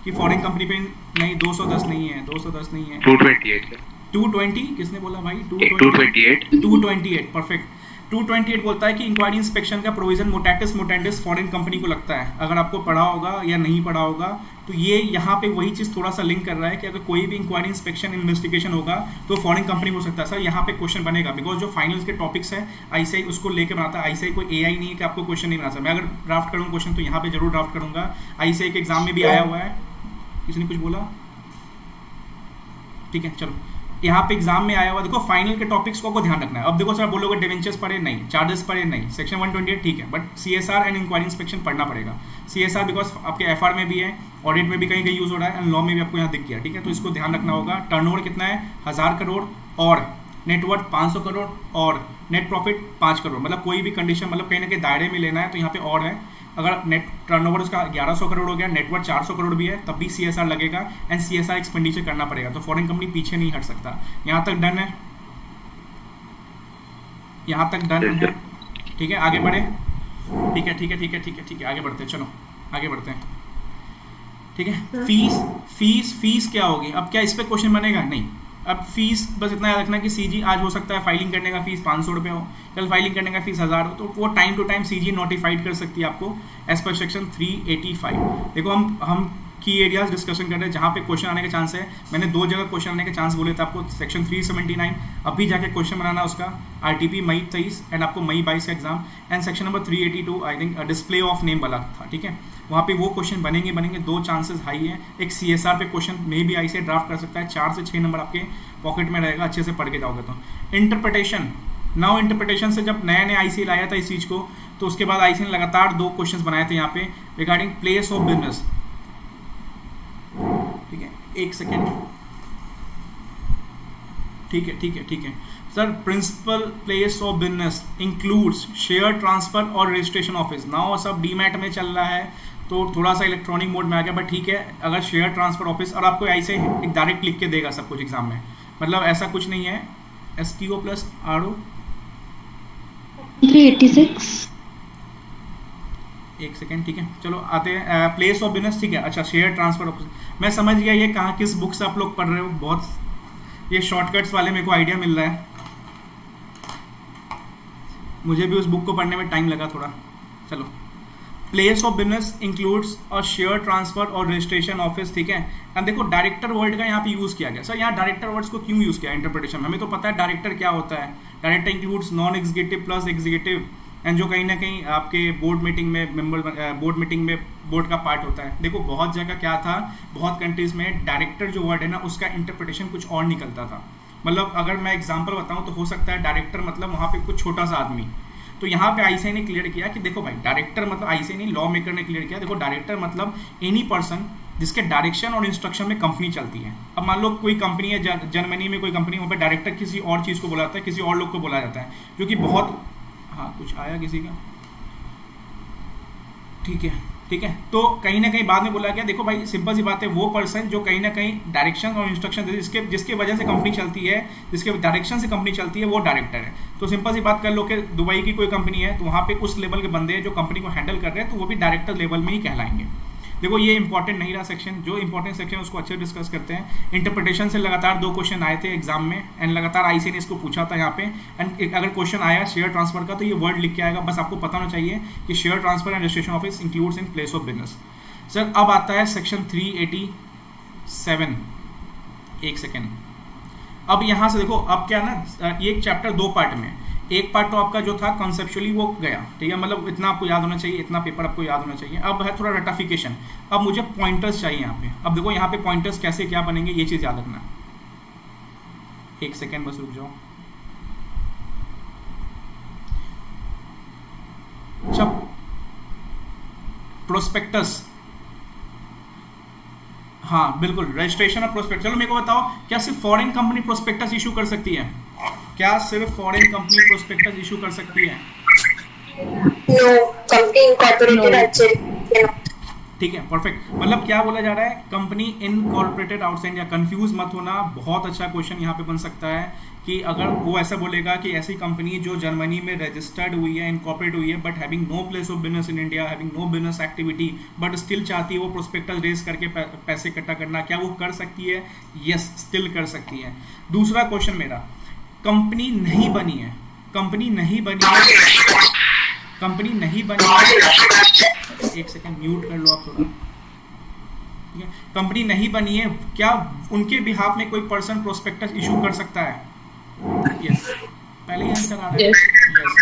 कि फॉरेन कंपनी पे नहीं 210 नहीं है, 210 नहीं है, 228 220 किसने बोला भाई? 228 228 परफेक्ट। 228 बोलता है कि इंक्वायरी इंस्पेक्शन का प्रोविजन मोटेटिस मोटेंडिस फॉरेन कंपनी को लगता है। अगर आपको पढ़ा होगा या नहीं पढ़ा होगा, तो ये यहाँ पे वही चीज़ थोड़ा सा लिंक कर रहा है कि अगर कोई भी इंक्वायरी इंस्पेक्शन इन्वेस्टिगेशन होगा तो फॉरेन कंपनी हो सकता है। सर यहाँ पे क्वेश्चन बनेगा, बिकॉज जो फाइनल्स के टॉपिक्स है ICAI उसको लेकर बनाता है। ICAI कोई AI नहीं है कि आपको क्वेश्चन नहीं बना सकता। मैं अगर ड्राफ्ट करूँ क्वेश्चन तो यहाँ पे जरूर ड्राफ्ट करूँगा। ICAI के एग्जाम में भी आया हुआ है। किसी ने कुछ बोला? ठीक है चलो, यहाँ पे एग्जाम में आया हुआ। देखो फाइनल के टॉपिक्स को ध्यान रखना है। अब देखो सर बोलोगे डिवेंचर्स पढ़े नहीं, चार्जेस पढ़े नहीं, सेक्शन 128 ठीक है, but CSR and inquiry inspection पढ़ना पड़ेगा। CSR बिकॉज आपके FR में भी है, ऑडिट में भी कहीं कहीं यूज हो रहा है, एंड लॉ में भी आपको यहाँ दिख गया। ठीक है, तो इसको ध्यान रखना होगा। टर्नओवर कितना है? 1000 करोड़, और नेटवर्थ 500 करोड़, और नेट प्रॉफिट 5 करोड़। मतलब कोई भी कंडीशन, मतलब कहीं ना कहीं दायरे में लेना है, तो यहाँ पे और है। अगर नेट टर्नओवर उसका 1100 करोड़ हो गया, नेटवर्थ 400 करोड़ भी है, तब भी CSR लगेगा, एंड CSR एक्सपेंडिचर करना पड़ेगा। तो फॉरेन कंपनी पीछे नहीं हट सकता। यहाँ तक डन है? यहाँ तक डन है? ठीक है, आगे बढ़े। ठीक है ठीक है ठीक है ठीक है ठीक है, आगे बढ़ते हैं। चलो आगे बढ़ते हैं। ठीक है, फीस क्या होगी? अब क्या इस पे क्वेश्चन बनेगा? नहीं। अब फीस बस इतना याद रखना कि CG आज हो सकता है फाइलिंग करने का फीस 500 रुपये हो, कल फाइलिंग करने का फीस 1000 हो, तो वो time to time CG notified कर सकती है आपको एज पर सेक्शन 385। देखो हम की एरियाज डिस्कशन कर रहे हैं जहाँ पे क्वेश्चन आने के चांस है। मैंने 2 जगह क्वेश्चन आने के चांस बोले थे आपको। सेक्शन 379 अभी जाके क्वेश्चन बनाना उसका, RTP मई 23 एंड आपको मई 22 का exam, and section number 382 I think display of name वाला था। ठीक है, वहाँ पे वो क्वेश्चन बनेंगे। 2 चांसेस हाई है। एक CSR पे क्वेश्चन में भी ICAI ड्राफ्ट कर सकता है। 4 से 6 नंबर आपके पॉकेट में रहेगा, अच्छे से पढ़ के जाओगे तो। इंटरप्रिटेशन, नाउ इंटरप्रिटेशन से जब नया ICAI लाया था इस चीज़ को, तो उसके बाद ICAI ने लगातार 2 क्वेश्चन बनाए थे यहाँ पे रिगार्डिंग प्लेस ऑफ बिजनेस। ठीक है, एक सेकेंड। ठीक है ठीक है ठीक है sir, principal place of business includes share transfer और रजिस्ट्रेशन ऑफिस। नाउ सब डीमैट में चल रहा है, तो थोड़ा सा इलेक्ट्रॉनिक मोड में आ गया, बट ठीक है। अगर शेयर ट्रांसफर ऑफिस, और आपको ऐसे एक डायरेक्ट लिख के देगा सब कुछ एग्जाम में, मतलब ऐसा कुछ नहीं है। STO plus RO 386। एक सेकेंड, ठीक है चलो आते हैं। प्लेस ऑफ बिजनेस, ठीक है, अच्छा शेयर ट्रांसफर ऑफिस मैं समझ गया। ये कहाँ किस बुक से आप लोग पढ़ रहे हो, बहुत ये शॉर्टकट्स वाले मेरे को आइडिया मिल रहा है। मुझे भी उस बुक को पढ़ने में टाइम लगा थोड़ा। चलो, प्लेस ऑफ बिजनेस इंक्लूड्स और शेयर ट्रांसफर और रजिस्ट्रेशन ऑफिस। ठीक है, अब देखो डायरेक्टर वर्ड का यहाँ पे यूज किया गया। सर यहाँ डायरेक्टर वर्ड्स को क्यों यूज किया इंटरप्रिटेशन में? हमें तो पता है डायरेक्टर क्या होता है। Director includes non executive plus executive, and जो कहीं ना कहीं आपके बोर्ड मीटिंग में बोर्ड का पार्ट होता है। देखो बहुत जगह क्या था, बहुत कंट्रीज में डायरेक्टर जो वर्ड है ना, उसका इंटरप्रिटेशन कुछ और निकलता था। मतलब अगर मैं एग्जांपल बताऊं तो हो सकता है डायरेक्टर मतलब वहाँ पे कुछ छोटा सा आदमी। तो यहाँ पे ICAI ने क्लियर किया कि देखो भाई डायरेक्टर मतलब, ICAI नहीं लॉ मेकर ने क्लियर किया, देखो डायरेक्टर मतलब एनी पर्सन जिसके डायरेक्शन और इंस्ट्रक्शन में कंपनी चलती है। अब मान लो कोई कंपनी है, जर्मनी में कोई कंपनी, वहाँ पे डायरेक्टर किसी और चीज़ को बुलाता है, किसी और लोग को बुलाया जाता है, जो कि बहुत, हाँ कुछ आया किसी का, ठीक है ठीक है। तो कहीं ना कहीं बाद में बोला गया, देखो भाई सिंपल सी बात है, वो पर्सन जो कहीं ना कहीं डायरेक्शन और इंस्ट्रक्शन जिसके वजह से कंपनी चलती है, जिसके डायरेक्शन से कंपनी चलती है, वो डायरेक्टर है। तो सिंपल सी बात कर लो कि दुबई की कोई कंपनी है, तो वहाँ पे उस लेवल के बंदे जो कंपनी को हैंडल कर रहे हैं, तो वो भी डायरेक्टर लेवल में ही कहलाएंगे। देखो ये इंपॉर्टेंट नहीं रहा सेक्शन, जो इंपॉर्टेंट सेक्शन उसको अच्छे डिस्कस करते हैं। इंटरप्रिटेशन से लगातार 2 क्वेश्चन आए थे एग्जाम में, एंड लगातार ICAI ने इसको पूछा था यहाँ पे। एंड अगर क्वेश्चन आया शेयर ट्रांसफर का, तो ये वर्ड लिख के आएगा, बस आपको पता होना चाहिए कि share transfer and registration office includes in place of business. Sir अब आता है सेक्शन 387। एक सेकेंड, अब यहाँ से देखो, अब क्या ना, ये चैप्टर 2 पार्ट में, एक पार्ट तो आपका जो था कॉन्सेप्चुअली वो गया, ठीक है, मतलब इतना आपको याद होना चाहिए, इतना पेपर आपको याद होना चाहिए। अब है थोड़ा रटाफिकेशन, अब मुझे पॉइंटर्स चाहिए यहाँ पे। अब देखो यहाँ पे पॉइंटर्स कैसे क्या बनेंगे, ये चीज याद रखना। एक सेकेंड बस रुक जाओ। अच्छा, प्रोस्पेक्टस, हाँ बिल्कुल, रजिस्ट्रेशन और प्रोस्पेक्टस। चलो मेरे को बताओ, क्या सिर्फ फॉरेन कंपनी प्रोस्पेक्टस इशू कर सकती है? क्या सिर्फ फॉरेन कंपनी प्रोस्पेक्टस इशू कर सकती है? No, company incorporated outside. ठीक है, परफेक्ट। मतलब क्या बोला जा रहा है, company incorporated outside India. Confuse मत होना, बहुत अच्छा क्वेश्चन यहाँ पे बन सकता है कि अगर वो ऐसा बोलेगा कि ऐसी कंपनी जो जर्मनी में रजिस्टर्ड हुई है, इनकॉर्पोरेट हुई है, but having no place of business in India, having no business activity, but still चाहती है वो प्रोस्पेक्टस रेज करके पैसे इकट्ठा करना, क्या वो कर सकती है? यस, स्टिल कर सकती है। दूसरा क्वेश्चन मेरा, कंपनी नहीं बनी है, कंपनी नहीं बनी है, कंपनी नहीं बनी है, एक सेकेंड म्यूट कर लो आप थोड़ा, ठीक है। कंपनी नहीं बनी है, क्या उनके बिहाफ में कोई पर्सन प्रोस्पेक्टस इशू कर सकता है? यस, पहले ही आंसर आ रहा है। यस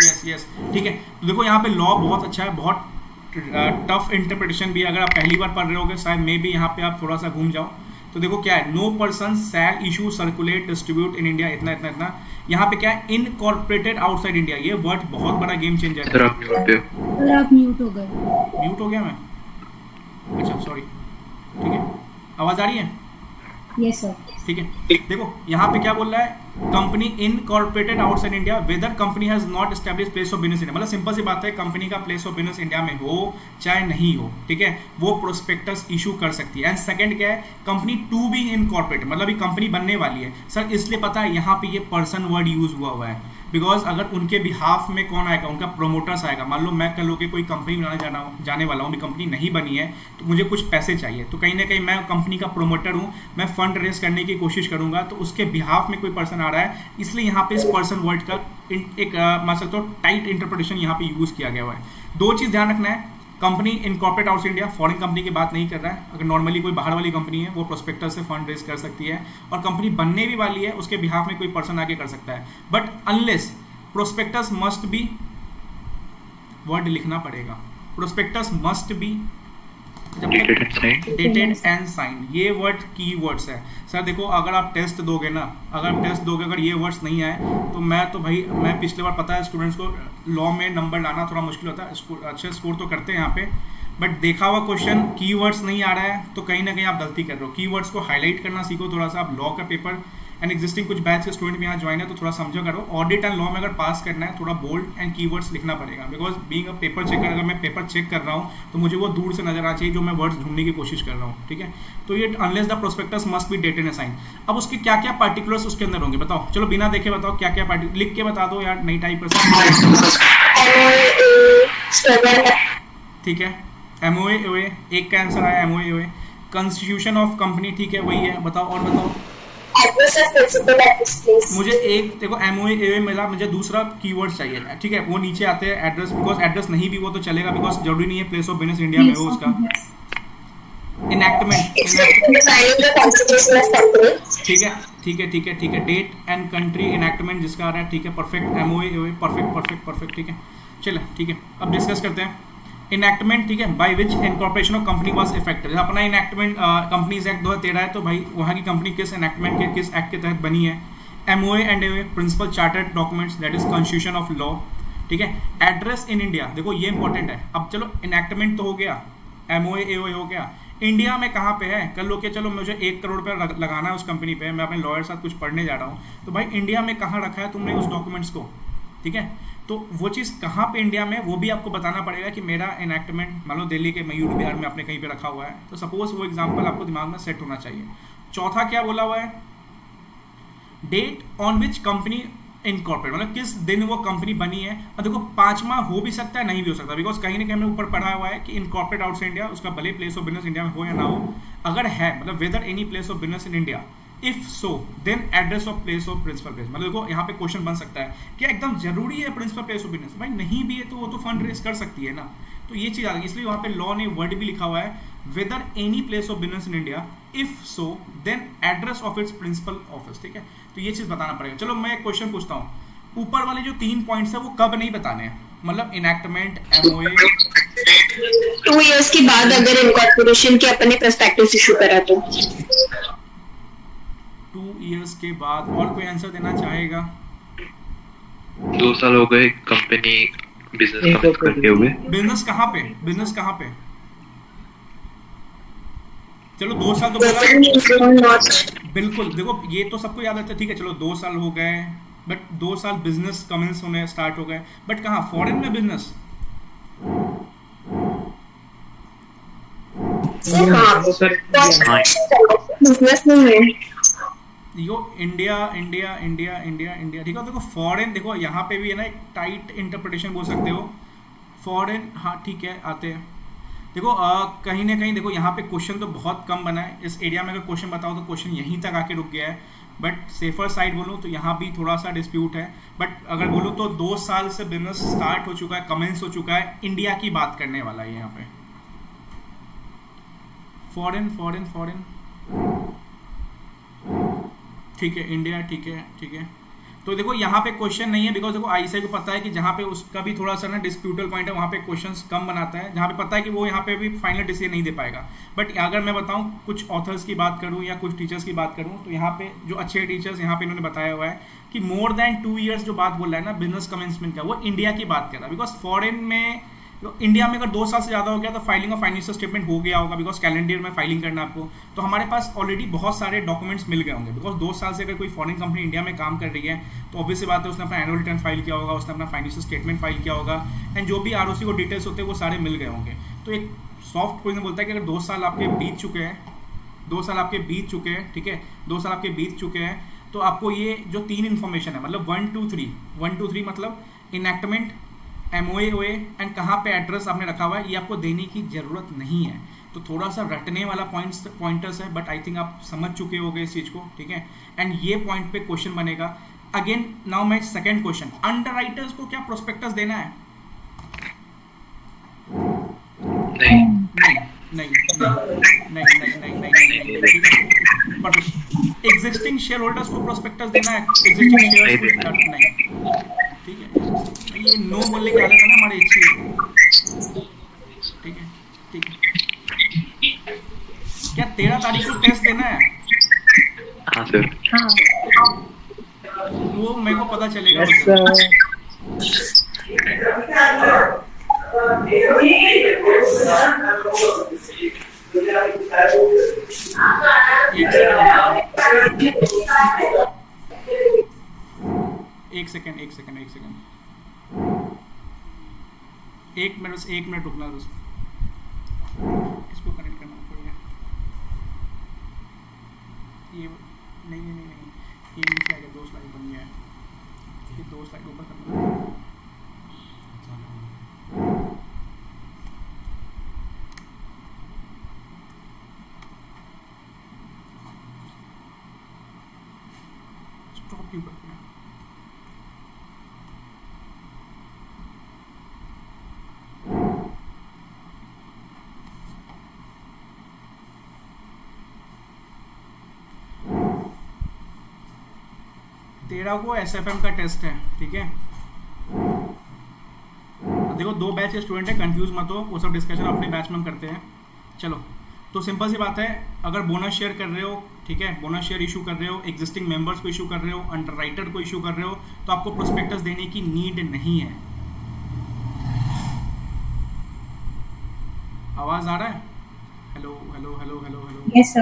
यस यस, ठीक है। तो देखो यहाँ पे लॉ बहुत अच्छा है, बहुत टफ इंटरप्रिटेशन भी है। अगर आप पहली बार पढ़ रहे होगे शायद मे भी यहाँ पे आप थोड़ा सा घूम जाओ। तो देखो क्या है, no person shall issue circulate distribute in India, इतना इतना इतना। यहाँ पे क्या है, इनकॉर्पोरेटेड आउटसाइड इंडिया, ये वर्ड बहुत बड़ा गेम चेंजर है। सर आप म्यूट पे हो। सर आप म्यूट हो गए। म्यूट हो गया मैं? अच्छा सॉरी, ठीक है। आवाज आ रही है? Yes sir. ठीक है, देखो यहाँ पे क्या बोल रहा है, company incorporated outside India weather company has not establish place of business India. मतलब सिंपल सी बात है, कंपनी का प्लेस ऑफ बिजनेस इंडिया में हो चाहे नहीं हो, ठीक है, वो प्रोस्पेक्टस इशू कर सकती है। एंड सेकंड क्या है, कंपनी टू बी इनकॉर्पोरेटेड, मतलब ये कंपनी बनने वाली है। सर इसलिए पता है यहाँ पे ये पर्सन वर्ड यूज हुआ है, बिकॉज अगर उनके बिहाफ में कौन आएगा, उनका प्रोमोटर्स आएगा। मान लो मैं कल होकर कोई कंपनी बनाने जाने वाला हूँ, अभी कंपनी नहीं बनी है, तो मुझे कुछ पैसे चाहिए, तो कहीं ना कहीं मैं कंपनी का प्रोमोटर हूँ, मैं फंड रेज करने की कोशिश करूंगा, तो उसके बिहाफ में कोई पर्सन आ रहा है, इसलिए यहाँ पे इस पर्सन वर्ड का एक मैं सकता हूँ टाइट इंटरप्रिटेशन यहाँ पे यूज किया गया हुआ है। दो चीज ध्यान रखना है, company incorporate outside India, foreign company की बात नहीं कर रहा है। अगर नॉर्मली कोई बाहर वाली कंपनी है, वो प्रोस्पेक्टस से फंड रेज कर सकती है, और कंपनी बनने भी वाली है, उसके बिहाफ में कोई पर्सन आके कर सकता है। But unless prospectus must B, word लिखना पड़ेगा, prospectus must be dated and signed, ये वर्ड की वर्ड्स है। सर देखो अगर आप टेस्ट दोगे ना, अगर ये वर्ड्स नहीं आए तो मैं पिछले बार पता है स्टूडेंट्स को लॉ में नंबर लाना थोड़ा मुश्किल होता है, अच्छे स्कोर तो करते हैं यहाँ पे, बट देखा हुआ क्वेश्चन कीवर्ड्स नहीं आ रहा है तो कहीं ना कहीं आप गलती कर रहे हो। कीवर्ड्स को हाईलाइट करना सीखो थोड़ा सा। आप लॉ का पेपर एंड एग्जिस्टिंग कुछ बैच के स्टूडेंट भी यहाँ ज्वाइन है तो थोड़ा समझो करो। ऑडिट एंड लॉ में अगर पास करना है थोड़ा बोल्ड एंड कीवर्ड्स लिखना पड़ेगा, because being a paper checker, अगर मैं पेपर चेक कर रहा हूँ तो मुझे वो दूर से नजर आना चाहिए जो मैं वर्ड्स ढूंढने की कोशिश कर रहा हूँ, ठीक है। तो ये unless the prospectus must be dated and signed. अब उसके क्या क्या पार्टिकुलर्स उसके अंदर होंगे बताओ, चलो बिना देखे बताओ क्या क्या लिख के बता दो यार, नहीं टाइप कर सकते, ठीक है। MOA एक का आंसर आया, MOA। कॉन्स्टिट्यूशन ऑफ कंपनी, ठीक है वही है, बताओ और बताओ। मुझे एक देखो MOA मिला, मुझे दूसरा कीवर्ड चाहिए, ठीक है, वो नीचे आते हैं एड्रेस, बिकॉज एड्रेस नहीं भी वो तो चलेगा, बिकॉज जरूरी नहीं है प्लेस ऑफ बिजनेस इंडिया में हो उसका। इनएक्टमेंट, ठीक है। डेट एंड कंट्री इनएक्टमेंट जिसका आ रहा है, ठीक है, परफेक्ट। MOA परफेक्ट, ठीक है। चलो ठीक है, अब डिस्कस करते हैं इनएक्टमेंट, ठीक है, by which incorporation of company was affected. अपना इनएक्टमेंट कंपनीज एक्ट 2013 है, तो भाई वहाँ की कंपनी किस इनएक्टमेंट के, किस एक्ट के तहत बनी है। MOA and AOA principal chartered documents, that is constitution of law, ठीक है। एड्रेस इन इंडिया, देखो ये इंपॉर्टेंट है। अब चलो इनएक्टमेंट तो हो गया, MOA AOA हो गया, इंडिया में कहाँ पे है। कल लोग के चलो मुझे 1 करोड़ रुपये लगाना है उस कंपनी पे, मैं अपने लॉयर साथ कुछ पढ़ने जा रहा हूँ, तो भाई इंडिया में कहाँ रखा है तुमने उस डॉक्यूमेंट्स को, ठीक है। तो वो चीज़ कहाँ पे इंडिया में, वो भी आपको बताना पड़ेगा कि मेरा इनएक्टमेंट मान लो दिल्ली के मयूर बिहार में आपने कहीं पे रखा हुआ है, तो सपोज वो एग्जांपल आपको दिमाग में सेट होना चाहिए। चौथा क्या बोला हुआ है, date on which company incorporate, मतलब किस दिन वो कंपनी बनी है। और देखो पांचवा हो भी सकता है, नहीं भी हो सकता, बिकॉज कहीं ना कहीं हमने ऊपर पढ़ा हुआ है कि इनकॉर्पोरेट आउटसाइड इंडिया, उसका भले प्लेस ऑफ बिजनेस इंडिया में हो या ना हो, अगर है मतलब whether any place of business in India, if so then address of place of principal place. मतलब देखो यहाँ पे क्वेश्चन बन सकता है क्या एकदम जरूरी है प्रिंसिपल प्लेस ऑफ बिजनेस, भाई नहीं भी है तो वो तो फंड रेज कर सकती है ना, तो ये चीज आ गई। इसलिए वहाँ पे लॉ ने वर्ड भी लिखा हुआ है, whether any place of business in India, if so then address of its principal office, ठीक है। तो ये चीज बताना पड़ेगा। चलो मैं एक क्वेश्चन पूछता हूँ, ऊपर वाले जो 3 पॉइंट्स है वो कब नहीं बताने हैं, मतलब इनएक्टमेंट, MOA 2 इयर्स के बाद अगर इनकॉर्पोरेशन के अपने प्रोस्पेक्टस इशू करा तो 2 इयर्स के बाद। और कोई आंसर देना चाहेगा? 2 साल हो गए कंपनी बिजनेस करते हुए। बिजनेस कहाँ पे? चलो 2 साल तो बोला, बिल्कुल। देखो ये तो सबको याद रहता है, ठीक है, चलो 2 साल हो गए, बट 2 साल बिजनेस कमेंस होने स्टार्ट हो गए, बट कहाँ फॉरेन में बिजनेस? बिजनेस नहीं है यो India India India India India, ठीक है। देखो फॉरेन, देखो यहाँ पे भी है ना एक टाइट इंटरप्रिटेशन बोल सकते हो फॉरेन, हाँ ठीक है आते हैं। देखो कहीं ना कहीं देखो यहाँ पे क्वेश्चन तो बहुत कम बना है इस एरिया में, अगर क्वेश्चन बताओ तो क्वेश्चन यहीं तक आके रुक गया है, बट सेफर साइड बोलूँ तो यहाँ भी थोड़ा सा डिस्प्यूट है। बट अगर बोलूँ तो 2 साल से बिजनेस स्टार्ट हो चुका है, कमेंस हो चुका है, इंडिया की बात करने वाला है यहाँ पे। फॉरेन फॉरेन फॉरेन ठीक है, इंडिया ठीक है ठीक है। तो देखो यहाँ पे क्वेश्चन नहीं है, बिकॉज देखो आईसीआई को पता है कि जहाँ पे उसका भी थोड़ा सा ना डिस्प्यूटल पॉइंट है, वहाँ पे क्वेश्चंस कम बनाता है, जहाँ पे पता है कि वो यहाँ पे भी फाइनल डिसीजन नहीं दे पाएगा। बट अगर मैं बताऊँ कुछ ऑथर्स की बात करूँ या कुछ टीचर्स की बात करूँ, तो यहाँ पे जो अच्छे टीचर्स यहाँ पे इन्होंने बताया हुआ है कि मोर देन 2 ईयर्स जो बात बोल रहा है ना बिजनेस कमेंसमेंट का, वो इंडिया की बात कर रहा है। बिकॉज फॉरेन में, इंडिया में अगर 2 साल से ज़्यादा हो गया तो फाइलिंग ऑफ फाइनेंशियल स्टेटमेंट हो गया होगा, बिकॉज कैलेंडर में फाइलिंग करना आपको, तो हमारे पास ऑलरेडी बहुत सारे डॉक्यूमेंट्स मिल गए होंगे। बिकॉज 2 साल से अगर कोई फॉरेन कंपनी इंडिया में काम कर रही है तो ऑब्वियस सी बात है उसने अपना एनुअल रिटर्न फाइल किया होगा, उसने अपना फाइनेंशियल स्टेटमेंट फाइल किया होगा, एंड जो भी आरओसी को डिटेल्स होते हैं वो सारे मिल गए होंगे। तो एक सॉफ्ट पोजिशन बोलता है कि अगर 2 साल आपके बीत चुके हैं, 2 साल आपके बीत चुके हैं, ठीक है, 2 साल आपके बीत चुके हैं, तो आपको ये जो 3 इन्फॉर्मेशन है, मतलब 1 2 3 मतलब इनैक्टमेंट, MOA एंड कहाँ पे एड्रेस आपने रखा हुआ है, ये आपको देने की जरूरत नहीं है। तो थोड़ा सा रटने वाला पॉइंटर्स है, बट आई थिंक आप समझ चुके होंगे इस चीज को, ठीक है। एंड ये पॉइंट पे क्वेश्चन बनेगा। Again now my second question, underwriters को क्या प्रोस्पेक्टस देना है? नहीं नहीं नहीं नहीं नहीं नहीं नहीं नहीं, बट एग्जिस्टिंग शेयर होल्डर्स को प्रोस्पेक्टस देना है? एग्जिस्टिंग शेयर्स को नहीं, ठीक है। ये नो बोलने की हालत है ना हमारे अच्छी, ठीक है ठीक है। क्या 13 तारीख को टेस्ट देना है? हाँ सर, वो मेरे को पता चलेगा। एक सेकंड एक मिनट रुकना, इसको कनेक्ट करना पड़ेगा। ये नहीं ये नीचे आ गया, 2 स्लाइड बन गया है, ये 2 स्लाइड ऊपर करना। स्टॉप क्यों कर दिया? तेरह को SFM का टेस्ट है, ठीक है। देखो 2 बैच के स्टूडेंट है, कंफ्यूज मत हो, वो सब डिस्कशन अपने बैच में हम करते हैं। चलो, तो सिंपल सी बात है, अगर बोनस शेयर कर रहे हो, ठीक है, बोनस शेयर इशू कर रहे हो, एग्जिस्टिंग मेंबर्स को इशू कर रहे हो, अंडरराइटर को इशू कर रहे हो, तो आपको प्रोस्पेक्टस देने की नीड नहीं है। आवाज आ रहा है? Hello hello hello hello hello, yes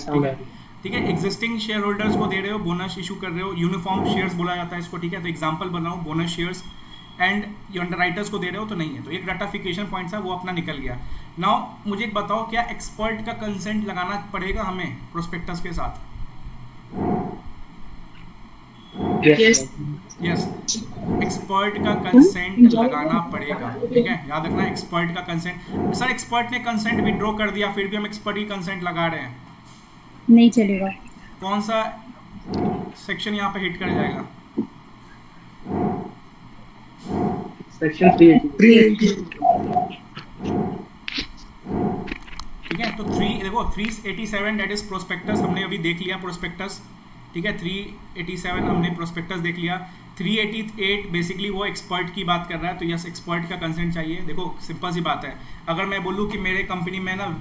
sir. ठीक है। एग्जिस्टिंग शेयर होल्डर्स को दे रहे हो, बोनस इशू कर रहे हो, यूनिफॉर्म शेयर्स बोला जाता है इसको, ठीक है। तो एग्जांपल बनाओ, बोनस शेयर्स, एंड ये अंडरराइटर्स को दे रहे हो तो नहीं है, तो एक रटिफिकेशन पॉइंट था वो अपना निकल गया। नाउ मुझे एक बताओ, क्या एक्सपर्ट का कंसेंट लगाना पड़ेगा हमें प्रोस्पेक्टस के साथ? यस यस, एक्सपर्ट का कंसेंट लगाना पड़ेगा, ठीक है, याद रखना एक्सपर्ट का कंसेंट। सर एक्सपर्ट ने कंसेंट विड्रॉ कर दिया, फिर भी हम एक्सपर्ट की कंसेंट लगा रहे हैं, नहीं चलेगा। कौन सा सेक्शन यहाँ पे हिट कर जाएगा? सेक्शन 380। ठीक है, तो 387 दैट इज प्रोस्पेक्टस, हमने अभी देख लिया प्रोस्पेक्टस, ठीक है। 387 हमने प्रोस्पेक्टस देख लिया। 388 बेसिकली वो एक्सपर्ट की बात कर रहा है, तो यस एक्सपर्ट का कंसेंट चाहिए। देखो सिंपल सी बात है, अगर मैं बोलूँ कि मेरे कंपनी में ना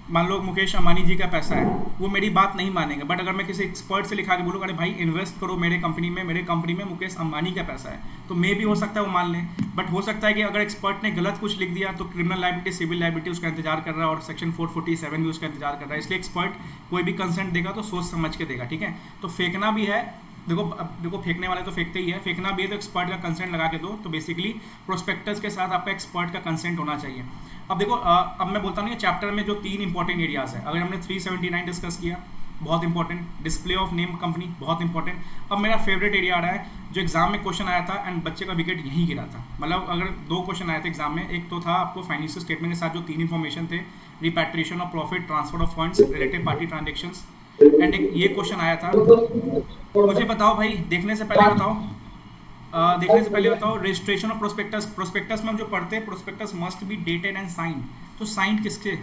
मान लो मुकेश अंबानी जी का पैसा है, वो मेरी बात नहीं मानेंगे, बट अगर मैं किसी एक्सपर्ट से लिखा के बोलूँ अरे भाई इन्वेस्ट करो मेरे कंपनी में मुकेश अंबानी का पैसा है, तो मे भी हो सकता है वो मान लें, बट हो सकता है कि अगर एक्सपर्ट ने गलत कुछ लिख दिया तो क्रिमिनल लायबिलिटी, सिविल लायबिलिटी उसका इंतजार कर रहा है, और सेक्शन 447 भी उसका इंतजार कर रहा है। इसलिए एक्सपर्ट कोई भी कंसेंट देगा तो सोच समझ के देगा, ठीक है। तो फेंकना भी है, देखो अब देखो फेंकने वाले तो फेंकते ही है, फेंकना भी है तो एक्सपर्ट का कंसेंट लगा के दो। तो बेसिकली प्रोस्पेक्टस के साथ आपका एक्सपर्ट का कंसेंट होना चाहिए। अब देखो अब मैं बोलता हूँ चैप्टर में जो 3 इंपॉर्टेंट एरियाज है, अगर हमने 379 डिस्कस किया, बहुत important, display of name company बहुत इंपॉर्टेंट। अब मेरा फेवरेट एरिया आ रहा है जो एग्जाम में क्वेश्चन आया था एंड बच्चे का विकेट यहीं गिरा था। मतलब अगर 2 क्वेश्चन आए थे एग्जाम में, एक तो था आपको फाइनेंशियल स्टेटमेंट के साथ जो 3 इन्फॉर्मेशन थे, repatriation of profit, transfer of funds, related party transactions, and एक ये क्वेश्चन आया था। मुझे बताओ भाई, देखने से पहले बताओ रजिस्ट्रेशन ऑफ प्रोस्पेक्टस। प्रोस्पेक्टस में हम जो पढ़ते हैं, prospectus must be dated and signed. तो साइंड किसके?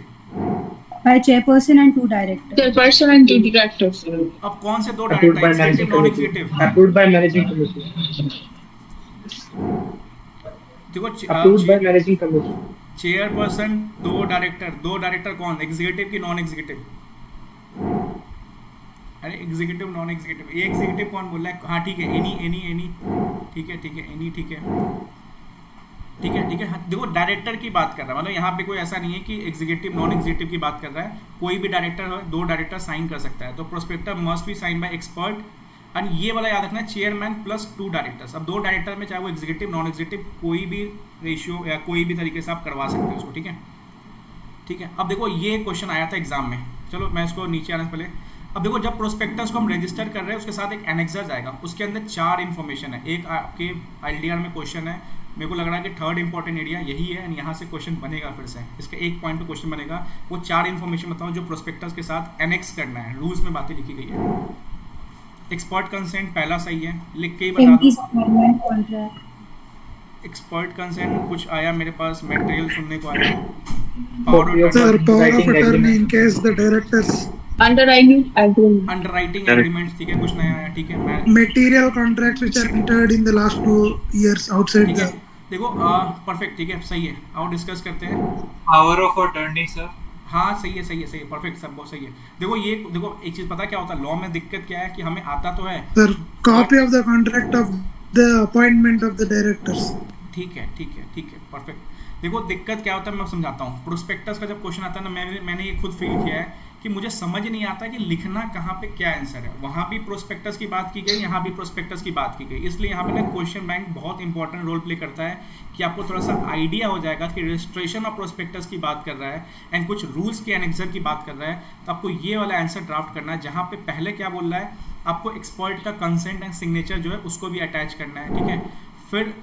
By chairperson and 2 directors. Chairperson and 2 directors. अब कौन से 2 director? Executive, non executive? Approved by managing committee. देखो Approved by managing committee. Chairperson, 2 director. 2 director कौन? एग्जीक्यूटिव की नॉन एग्जीक्यूटिव? अरे executive non executive, ये एग्जीक्यूटिव कौन बोल रहा है? हाँ ठीक है, एनी ठीक है एनी ठीक है। हाँ, देखो डायरेक्टर की बात कर रहा है, मतलब यहाँ पे कोई ऐसा नहीं है कि एग्जीक्यूटिव नॉन एग्जीक्यूटिव की बात कर रहा है, कोई भी डायरेक्टर 2 डायरेक्टर साइन कर सकता है। तो prospectus must be sign by expert. And ये वाला याद रखना, चेयरमैन प्लस 2 डायरेक्टर्स। अब 2 डायरेक्टर में चाहे वो एग्जीक्यूटिव नॉन एग्जीक्यूटिव कोई भी रेशियो या कोई भी तरीके से आप करवा सकते हो उसको, ठीक है। अब देखो ये क्वेश्चन आया था एग्जाम में, चलो मैं इसको नीचे आने से पहले, अब देखो जब प्रोस्पेक्टस को हम रजिस्टर कर रहे हैं उसके साथ एक एनेक्सर जाएगा, उसके अंदर 4 इन्फॉर्मेशन है। एक आपके एलडीआर में क्वेश्चन है, मेरे को लग रहा है कि 3rd इंपॉर्टेंट एरिया यही है, एंड यहाँ से क्वेश्चन बनेगा फिर से, इसके एक पॉइंट पे क्वेश्चन बनेगा। वो 4 इन्फॉर्मेशन बताओ जो प्रोस्पेक्टस के साथ एनेक्स करना है, रूल्स में बातें लिखी गई है। एक्सपर्ट कंसेंट पहला सही है, लिख के ही बता दो। एक्सपर्ट कंसेंट कुछ आया मेरे पास, मटेरियल सुनने को आया। Sir, power of attorney in case the directors. Underwriting agreements, ठीक है, कुछ नया आया, ठीक है। Material contracts which are entered in the last 2 years outside the. देखो परफेक्ट, ठीक है, सही है। आओ डिस्कस करते हैं। Power of attorney sir. हाँ सही है, परफेक्ट सर, बहुत सही है। देखो एक चीज पता क्या होता है लॉ में, दिक्कत क्या है कि हमें आता तो है Sir, copy of the contract of the appointment of the directors. ठीक है, परफेक्ट। देखो दिक्कत क्या होता है मैं समझाता हूँ। प्रोस्पेक्टस का जब क्वेश्चन आता है ना, मैंने ये खुद फील किया है कि मुझे समझ नहीं आता कि लिखना कहाँ पे क्या आंसर है। वहाँ भी प्रोस्पेक्टस की बात की गई, यहाँ भी प्रोस्पेक्टस की बात की गई, इसलिए यहाँ पे ना क्वेश्चन बैंक बहुत इंपॉर्टेंट रोल प्ले करता है कि आपको थोड़ा सा आइडिया हो जाएगा कि रजिस्ट्रेशन ऑफ प्रोस्पेक्टस की बात कर रहा है एंड कुछ रूल्स के एनेक्सर की बात कर रहा है, तो आपको ये वाला आंसर ड्राफ्ट करना है, जहाँ पे पहले क्या बोल रहा है, आपको एक्सपर्ट का कंसेंट एंड सिग्नेचर जो है उसको भी अटैच करना है, ठीक है। फिर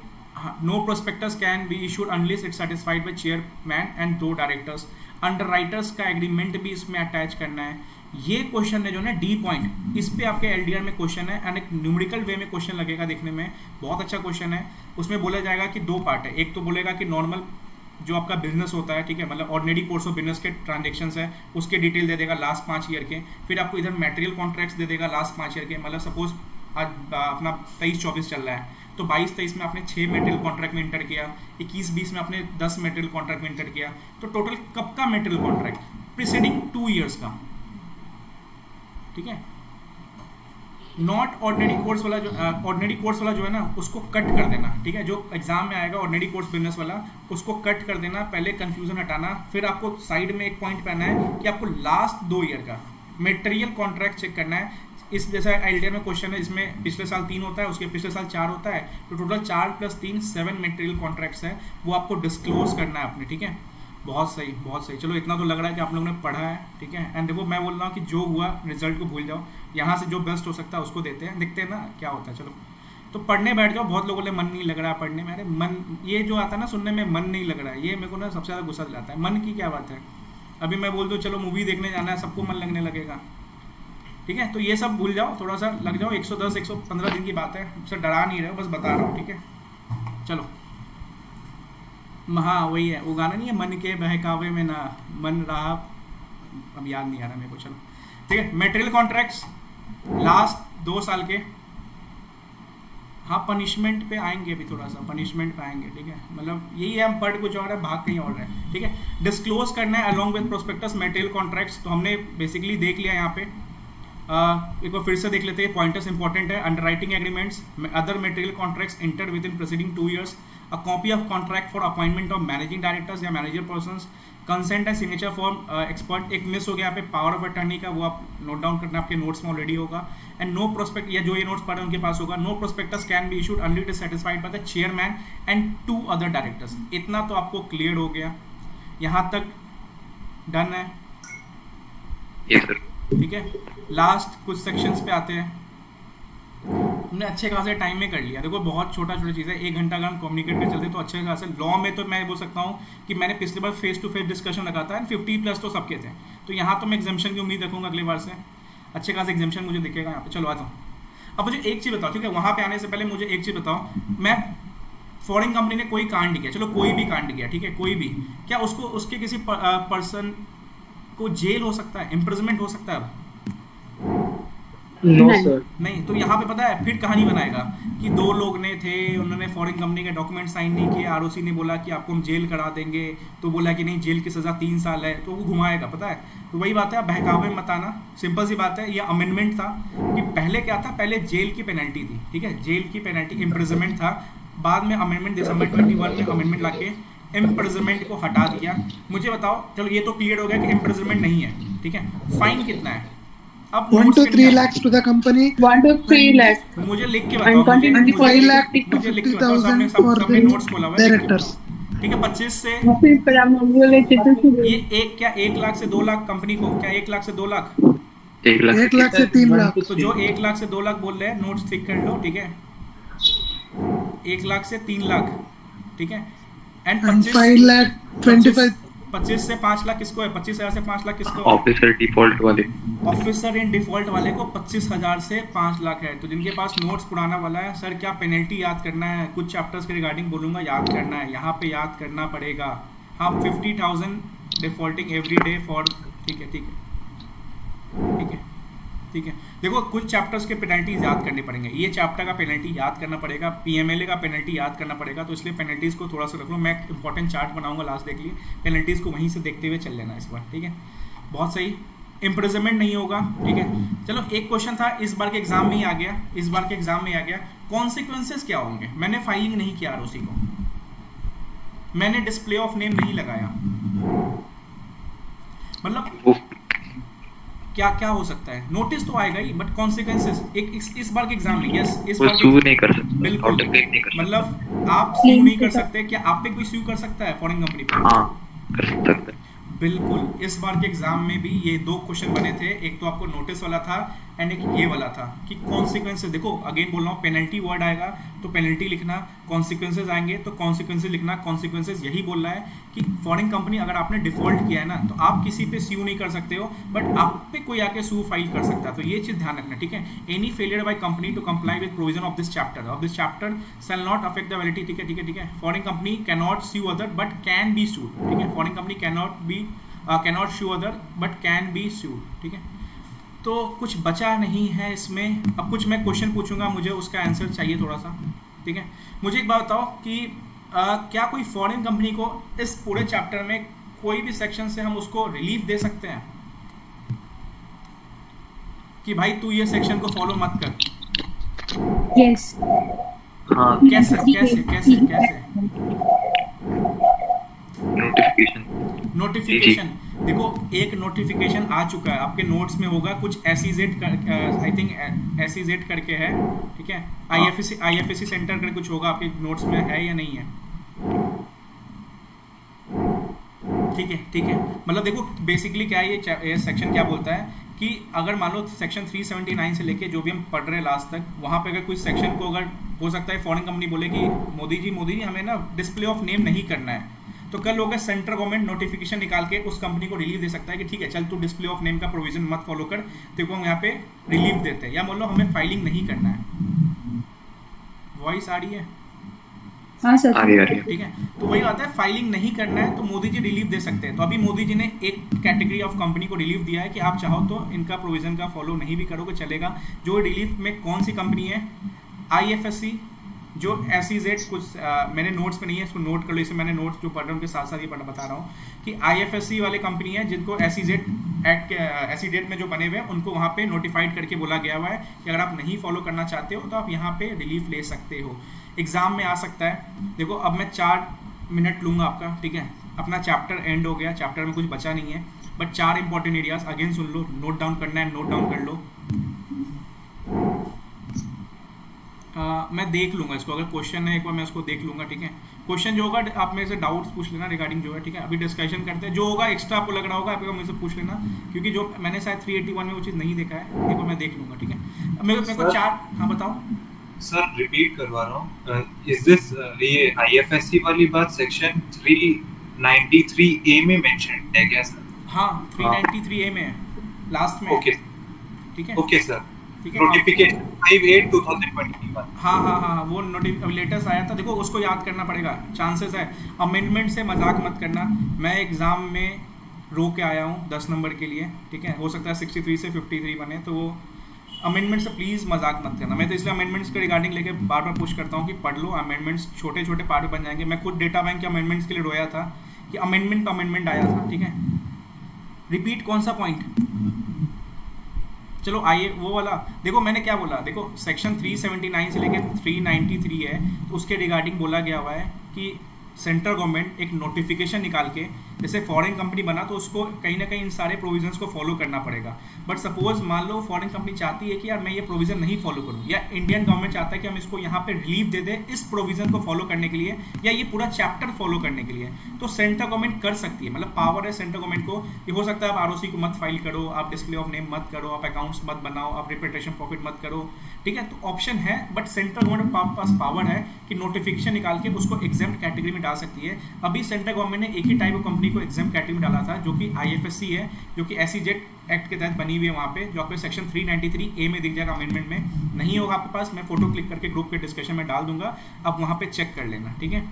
no prospectus can be issued unless it satisfied by chairman and 2 directors. Underwriters का एग्रीमेंट भी इसमें अटैच करना है। ये क्वेश्चन है जो ना डी पॉइंट, इस पे आपके एलडीआर में क्वेश्चन है एंड एक न्यूमेरिकल वे में क्वेश्चन लगेगा, देखने में बहुत अच्छा क्वेश्चन है। उसमें बोला जाएगा कि 2 पार्ट है, एक तो बोलेगा कि नॉर्मल जो आपका बिजनेस होता है, ठीक है, मतलब ऑर्डिनरी कोर्स ऑफ बिजनेस के ट्रांजेक्शंस है उसके डिटेल दे देगा लास्ट 5 ईयर के। फिर आपको इधर मटेरियल कॉन्ट्रैक्ट्स दे देगा लास्ट 5 ईयर के, मतलब सपोज आज अपना 23-24 चल रहा है तो 22-23 में आपने 6 मटेरियल कॉन्ट्रैक्ट में इंटर किया, 21-20 में आपने 10 मटेरियल कॉन्ट्रैक्ट में इंटर किया, तो टोटल कब का मटेरियल कॉन्ट्रैक्ट? प्रीसीडिंग 2 इयर्स का, ठीक है। नॉट ऑर्डिनरी कोर्स वाला जो है ना उसको कट कर देना, ठीक है, जो एग्जाम में आएगा ऑर्डिनरी कोर्स बिजनेस वाला उसको कट कर देना, पहले कंफ्यूजन हटाना। फिर आपको साइड में एक पॉइंट पहना है कि आपको लास्ट 2 ईयर का मटेरियल कॉन्ट्रैक्ट चेक करना है। इस जैसा एलडीआर में क्वेश्चन है, इसमें पिछले साल 3 होता है, उसके पिछले साल 4 होता है, तो टोटल 4 + 3 7 मटेरियल कॉन्ट्रैक्ट्स है, वो आपको डिस्क्लोज करना है अपने, ठीक है। बहुत सही। चलो इतना तो लग रहा है कि आप लोगों ने पढ़ा है, ठीक है। एंड देखो मैं बोल रहा हूँ कि जो हुआ रिजल्ट को भूल जाओ, यहाँ से जो बेस्ट हो सकता है उसको देते हैं, देखते हैं ना क्या होता है। चलो तो पढ़ने बैठ जाओ। बहुत लोगों ने मन नहीं लग रहा है पढ़ने में, अरे मन ये जो आता है ना सुनने में मन नहीं लग रहा है, ये मेरे को ना सबसे ज़्यादा गुस्सा दिलाता है। मन की क्या बात है, अभी मैं बोल दूँ चलो मूवी देखने जाना है, सबको मन लगने लगेगा, ठीक है। तो ये सब भूल जाओ, थोड़ा सा लग जाओ। 110-115 दिन की बात है, उससे डरा नहीं रहे हो, बस बता रहा हूँ, ठीक है। चलो हाँ वही है, वो गाना नहीं है, मन के बहकावे में ना मन रहा, अब याद नहीं आ रहा मेरे को, चलो ठीक है। मटेरियल कॉन्ट्रैक्ट्स लास्ट 2 साल के, हाँ पनिशमेंट पे आएंगे, अभी थोड़ा सा पनिशमेंट पे आएंगे, ठीक है। मतलब यही है, हम पढ़ कुछ और है, भाग कहीं और है, ठीक है। डिस्क्लोज करना है along with prospectus material contracts, तो हमने बेसिकली देख लिया यहाँ पे। एक बार फिर से देख लेते हैं, पॉइंटर्स इंपॉर्टेंट है। Underwriting agreements, other material contracts entered within preceding 2 years. A copy of contract for appointment of managing directors या manager persons, consent and signature for expert. एक मिस हो गया यहाँ पे पावर ऑफ अटर्नी का, वो आप नोट डाउन करना, आपके नोट्स में ऑलरेडी होगा। एंड नो प्रोस्पेक्ट, या जो ये नोट्स पढ़े उनके पास होगा, no prospectus can be issued until it is satisfied by the chairman and 2 other directors. इतना तो आपको क्लियर हो गया, यहाँ तक डन है? Yes sir. ठीक है, लास्ट कुछ सेक्शंस पे आते हैं। हमने अच्छे खासे टाइम में कर लिया। देखो बहुत छोटा छोटा चीज़ है, 1 घंटा अगर हम कम्युनिकेट कर चलते तो अच्छे खासे। लॉ में तो मैं बोल सकता हूँ कि मैंने पिछली बार फेस टू फेस डिस्कशन रखा था एंड 50+ तो सबके थे, तो यहाँ तो मैं एग्जाम्शन की उम्मीद रखूँगा अगली बार से। अच्छे खासे एग्जाम्शन मुझे दिखेगा यहाँ पे। चलो आता हूँ। अब मुझे एक चीज़ बताओ, ठीक है, वहाँ पे आने से पहले मुझे एक चीज़ बताओ, मैं फॉरेन कंपनी ने कोई कांड किया, चलो कोई भी कांड किया, ठीक है, कोई भी, क्या उसको उसके किसी पर्सन को जेल हो सकता है, इम्प्रिजनमेंट हो सकता है? No sir. नहीं। तो यहाँ पे पता है फिर कहानी बनाएगा कि 2 लोग ने थे, उन्होंने फॉरेन कंपनी के डॉक्यूमेंट साइन नहीं किए, आरओसी ने बोला कि आपको हम जेल करा देंगे, तो बोला कि नहीं जेल की सज़ा 3 साल है, तो वो घुमाएगा, पता है। तो वही बात है, आप बहकावे में मत आना, सिंपल सी बात है। ये अमेंडमेंट था कि पहले क्या था, पहले जेल की पेनल्टी थी, ठीक है, जेल की पेनल्टी इम्प्रिजनमेंट था। बाद में अमेंडमेंट दिसंबर 21 में अमेंडमेंट लाके इम्प्रिजनमेंट को हटा दिया। मुझे बताओ, चलो ये तो क्लियर हो गया कि इम्प्रिजनमेंट नहीं है, ठीक है। फाइन कितना है? अब 1 to 3 lakhs to the company. 1 to 3 lakhs. मुझे लिख के बताओ, मुझे 5 lakh to मुझे लिख के बताओ, 50,000 सबने for सबने the नोट्स खोला हुआ है, directors. ठीक है। 25 से ये ये क्या 1 लाख से 2 लाख कंपनी को, क्या 1 लाख से 2 लाख? 1 लाख 1 lakh से 3 lakh. तो जो 1 लाख से 2 लाख बोल रहे हैं, नोट्स लिख कर लो, ठीक है। 1 लाख से 3 लाख, ठीक है। And And 5 lakh 25. 25 से 5 लाख किसको है? 25,000 से 5 लाख किसको है? ऑफिसर डिफॉल्ट वाले, ऑफिसर इन डिफॉल्ट वाले को 25,000 से 5 लाख है। तो जिनके पास नोट्स पुराना वाला है, सर क्या पेनल्टी याद करना है, कुछ चैप्टर्स के रिगार्डिंग बोलूंगा, याद करना है, यहाँ पे याद करना पड़ेगा। हाँ, 50,000 डिफॉल्टिंग एवरी डे फॉर, ठीक है, ठीक है, ठीक है, ठीक है। देखो कुछ चैप्टर्स के पेनल्टीज याद करने पड़ेंगे, ये चैप्टर का पेनल्टी याद करना पड़ेगा, पीएमएलए का पेनल्टी याद करना पड़ेगा, तो इसलिए पेनल्टीज को थोड़ा सा रख लो। मैं इंपॉर्टेंट चार्ट बनाऊंगा लास्ट देख लिए, पेनल्टीज को वहीं से देखते हुए चल लेना इस बार, ठीक है। बहुत सही, इम्प्रिजनमेंट नहीं होगा, ठीक है। चलो एक क्वेश्चन था इस बार के एग्जाम में ही आ गया, इस बार के एग्जाम में आ गया, कॉन्सिक्वेंसेस क्या होंगे? मैंने फाइलिंग नहीं किया आरओसी को, मैंने डिस्प्ले ऑफ नेम नहीं लगाया, मतलब क्या क्या हो सकता है? नोटिस तो आएगा ही, बट कॉन्सिक्वेंसेस एक इस बार के एग्जाम में, यस इस बार सू नहीं कर सकते, बिल्कुल, मतलब आप सू नहीं कर सकते। क्या आप पे कोई सू कर सकता है फॉरेन कंपनी पे? हाँ कर सकते हैं, बिल्कुल। इस बार के एग्जाम में भी ये 2 क्वेश्चन बने थे, एक तो आपको नोटिस वाला था एंड एक ये वाला था कि कॉन्सिक्वेंसेस। देखो अगेन बोल रहा हूँ, पेनल्टी वर्ड आएगा तो पेनल्टी लिखना, कॉन्सिक्वेंसेस आएंगे तो कॉन्सिक्वेंसेस लिखना। कॉन्सिक्वेंसेस यही बोल रहा है कि फॉरेन कंपनी अगर आपने डिफॉल्ट किया है ना, तो आप किसी पे स्यू नहीं कर सकते हो, बट आप पे कोई आके सू फाइल कर सकता है। तो ये चीज ध्यान रखना, ठीक है। Any failure by company to comply with provision of this chapter shall not affect the validity, ठीक है, ठीक है, ठीक है। Foreign company can not sue other but can be sued, ठीक है। Foreign company can not sue other but can be sued, ठीक है। तो कुछ बचा नहीं है इसमें। अब कुछ मैं क्वेश्चन पूछूंगा, मुझे उसका आंसर चाहिए थोड़ा सा, ठीक है। मुझे एक बात बताओ कि क्या कोई फॉरेन कंपनी को इस पूरे चैप्टर में कोई भी सेक्शन से हम उसको रिलीफ दे सकते हैं कि भाई तू ये सेक्शन को फॉलो मत कर? Yes. हाँ कैसे कैसे कैसे कैसे? नोटिफिकेशन, देखो एक नोटिफिकेशन आ चुका है, आपके नोट्स में होगा, कुछ SEZ आई थिंक SEZ करके है, ठीक है। IFSC सेंटर करके कुछ होगा, आपके नोट्स में है या नहीं है? ठीक है, ठीक है। मतलब देखो बेसिकली क्या है ये सेक्शन क्या बोलता है कि अगर मान लो सेक्शन 379 से लेके जो भी हम पढ़ रहे हैं लास्ट तक, वहाँ पे अगर कोई सेक्शन को अगर हो सकता है फॉरेन कंपनी बोले कि मोदी जी हमें ना डिस्प्ले ऑफ नेम नहीं करना है, तो कल होगा सेंट्रल गवर्नमेंट नोटिफिकेशन निकाल के उस कंपनी को रिलीफ दे सकता है कि ठीक है चल तू डिस्प्ले ऑफ नेम का प्रोविजन मत फॉलो कर, तेरे को हम यहाँ पे रिलीफ देते हैं, या मान लो हमें फाइलिंग नहीं करना है। वॉइस आ रही है? हाँ सर, आ रही है। ठीक है, तो वही बात है, फाइलिंग नहीं करना है तो मोदी जी रिलीफ दे सकते हैं। तो अभी मोदी जी ने एक कैटेगरी ऑफ कंपनी को रिलीफ दिया है कि आप चाहो तो इनका प्रोविजन का फॉलो नहीं भी करोगे चलेगा। जो रिलीफ में कौन सी कंपनी है? IFSC, जो SEZ, कुछ मैंने नोट्स में नहीं है, इसको नोट कर लो, इसे मैंने नोट्स जो पढ़ रहा हूँ उनके साथ साथ ये बता रहा हूँ कि IFSC वाले कंपनी है जिनको एक्ट के ऐसी डेट में जो बने हुए हैं उनको वहाँ पे नोटिफाइड करके बोला गया हुआ है कि अगर आप नहीं फॉलो करना चाहते हो तो आप यहाँ पे रिलीफ ले सकते हो। एग्जाम में आ सकता है। देखो अब मैं 4 मिनट लूँगा आपका, ठीक है। अपना चैप्टर एंड हो गया, चैप्टर में कुछ बचा नहीं है, but 4 important areas again soon low, note down करना है, नोट डाउन कर लो। मैं देख लूँगा इसको, अगर क्वेश्चन है एक बार मैं उसको देख लूँगा, ठीक है। क्वेश्चन जो होगा आप मेरे से डाउट्स पूछ लेना रिगार्डिंग जो है, ठीक है। अभी डिस्कशन करते हैं, जो होगा एक्स्ट्रा आपको लग रहा होगा आप मेरे से पूछ लेना, क्योंकि जो मैंने शायद 381 में वो चीज़ नहीं देखा है, एक बार मैं देख लूँगा, ठीक है। मेरे को 4, हाँ बताओ सर, रिपीट करवा रहा हूँ। इज दिस ये आईएफएससी वाली बात सेक्शन 393A में मेंशन है क्या सर? हाँ 393A में है, लास्ट में। ओके ठीक है, ओके सर। ठीक है। नोटिफिकेशन 58/2021 हाँ वो लेटेस्ट आया था। देखो उसको याद करना पड़ेगा, चांसेस है अमेंडमेंट से मजाक मत करना। मैं एग्जाम में रो के आया हूँ 10 नंबर के लिए, ठीक है। हो सकता है 63 से 53 बने, तो वो अमेंडमेंट से प्लीज़ मजाक मत करना। मैं तो इसलिए अमेंडमेंट्स के रिगार्डिंग लेके बार बार पुश करता हूँ कि पढ़ लो, अमेंडमेंट्स छोटे छोटे पार्ट बन जाएंगे। मैं खुद डेटा बैंक के अमेंडमेंट्स के लिए रोया था कि अमेंडमेंट आया था, ठीक है। रिपीट कौन सा पॉइंट, चलो आइए वो वाला। देखो मैंने क्या बोला, देखो सेक्शन 379 से लेकर 393 है, तो उसके रिगार्डिंग बोला गया हुआ है कि सेंट्रल गवर्नमेंट एक नोटिफिकेशन निकाल के, जैसे फॉरेन कंपनी बना तो उसको कहीं ना कहीं इन सारे प्रोविजंस को फॉलो करना पड़ेगा। बट सपोज मान लो फॉरेन कंपनी चाहती है कि यार मैं ये प्रोविजन नहीं फॉलो करूँ, या इंडियन गवर्नमेंट चाहता है कि हम इसको यहाँ पे रिलीफ दे दें इस प्रोविजन को फॉलो करने के लिए, या ये पूरा चैप्टर फॉलो करने के लिए, तो सेंट्रल गवर्नमेंट कर सकती है। मतलब पावर है सेंट्रल गवर्नमेंट को। ये हो सकता है आप आरओसी को मत फाइल करो, आप डिस्प्ले ऑफ नेम मत करो, आप अकाउंट्स मत बनाओ, आप रिपीटेशन प्रॉफिट मत करो, ठीक है। तो ऑप्शन है, बट सेंट्रल गवर्नमेंट के पास पावर है कि नोटिफिकेशन निकाल के उसको एग्जाम कैटेगरी में डाल सकती है। अभी सेंट्रल गवर्नमेंट ने एक ही टाइप ऑफ कंपनी को एग्जाम कैटेगरी में डाला था, जो कि आईएफएससी है, जो कि एसीजेट एक्ट के तहत बनी हुई है वहाँ पे, जो आपको सेक्शन 393A में दिख जाएगा। अमेंडमेंट में नहीं होगा आपके पास, मैं फोटो क्लिक करके ग्रुप के डिस्कशन में डाल दूंगा, आप वहाँ पे चेक कर लेना, ठीक है।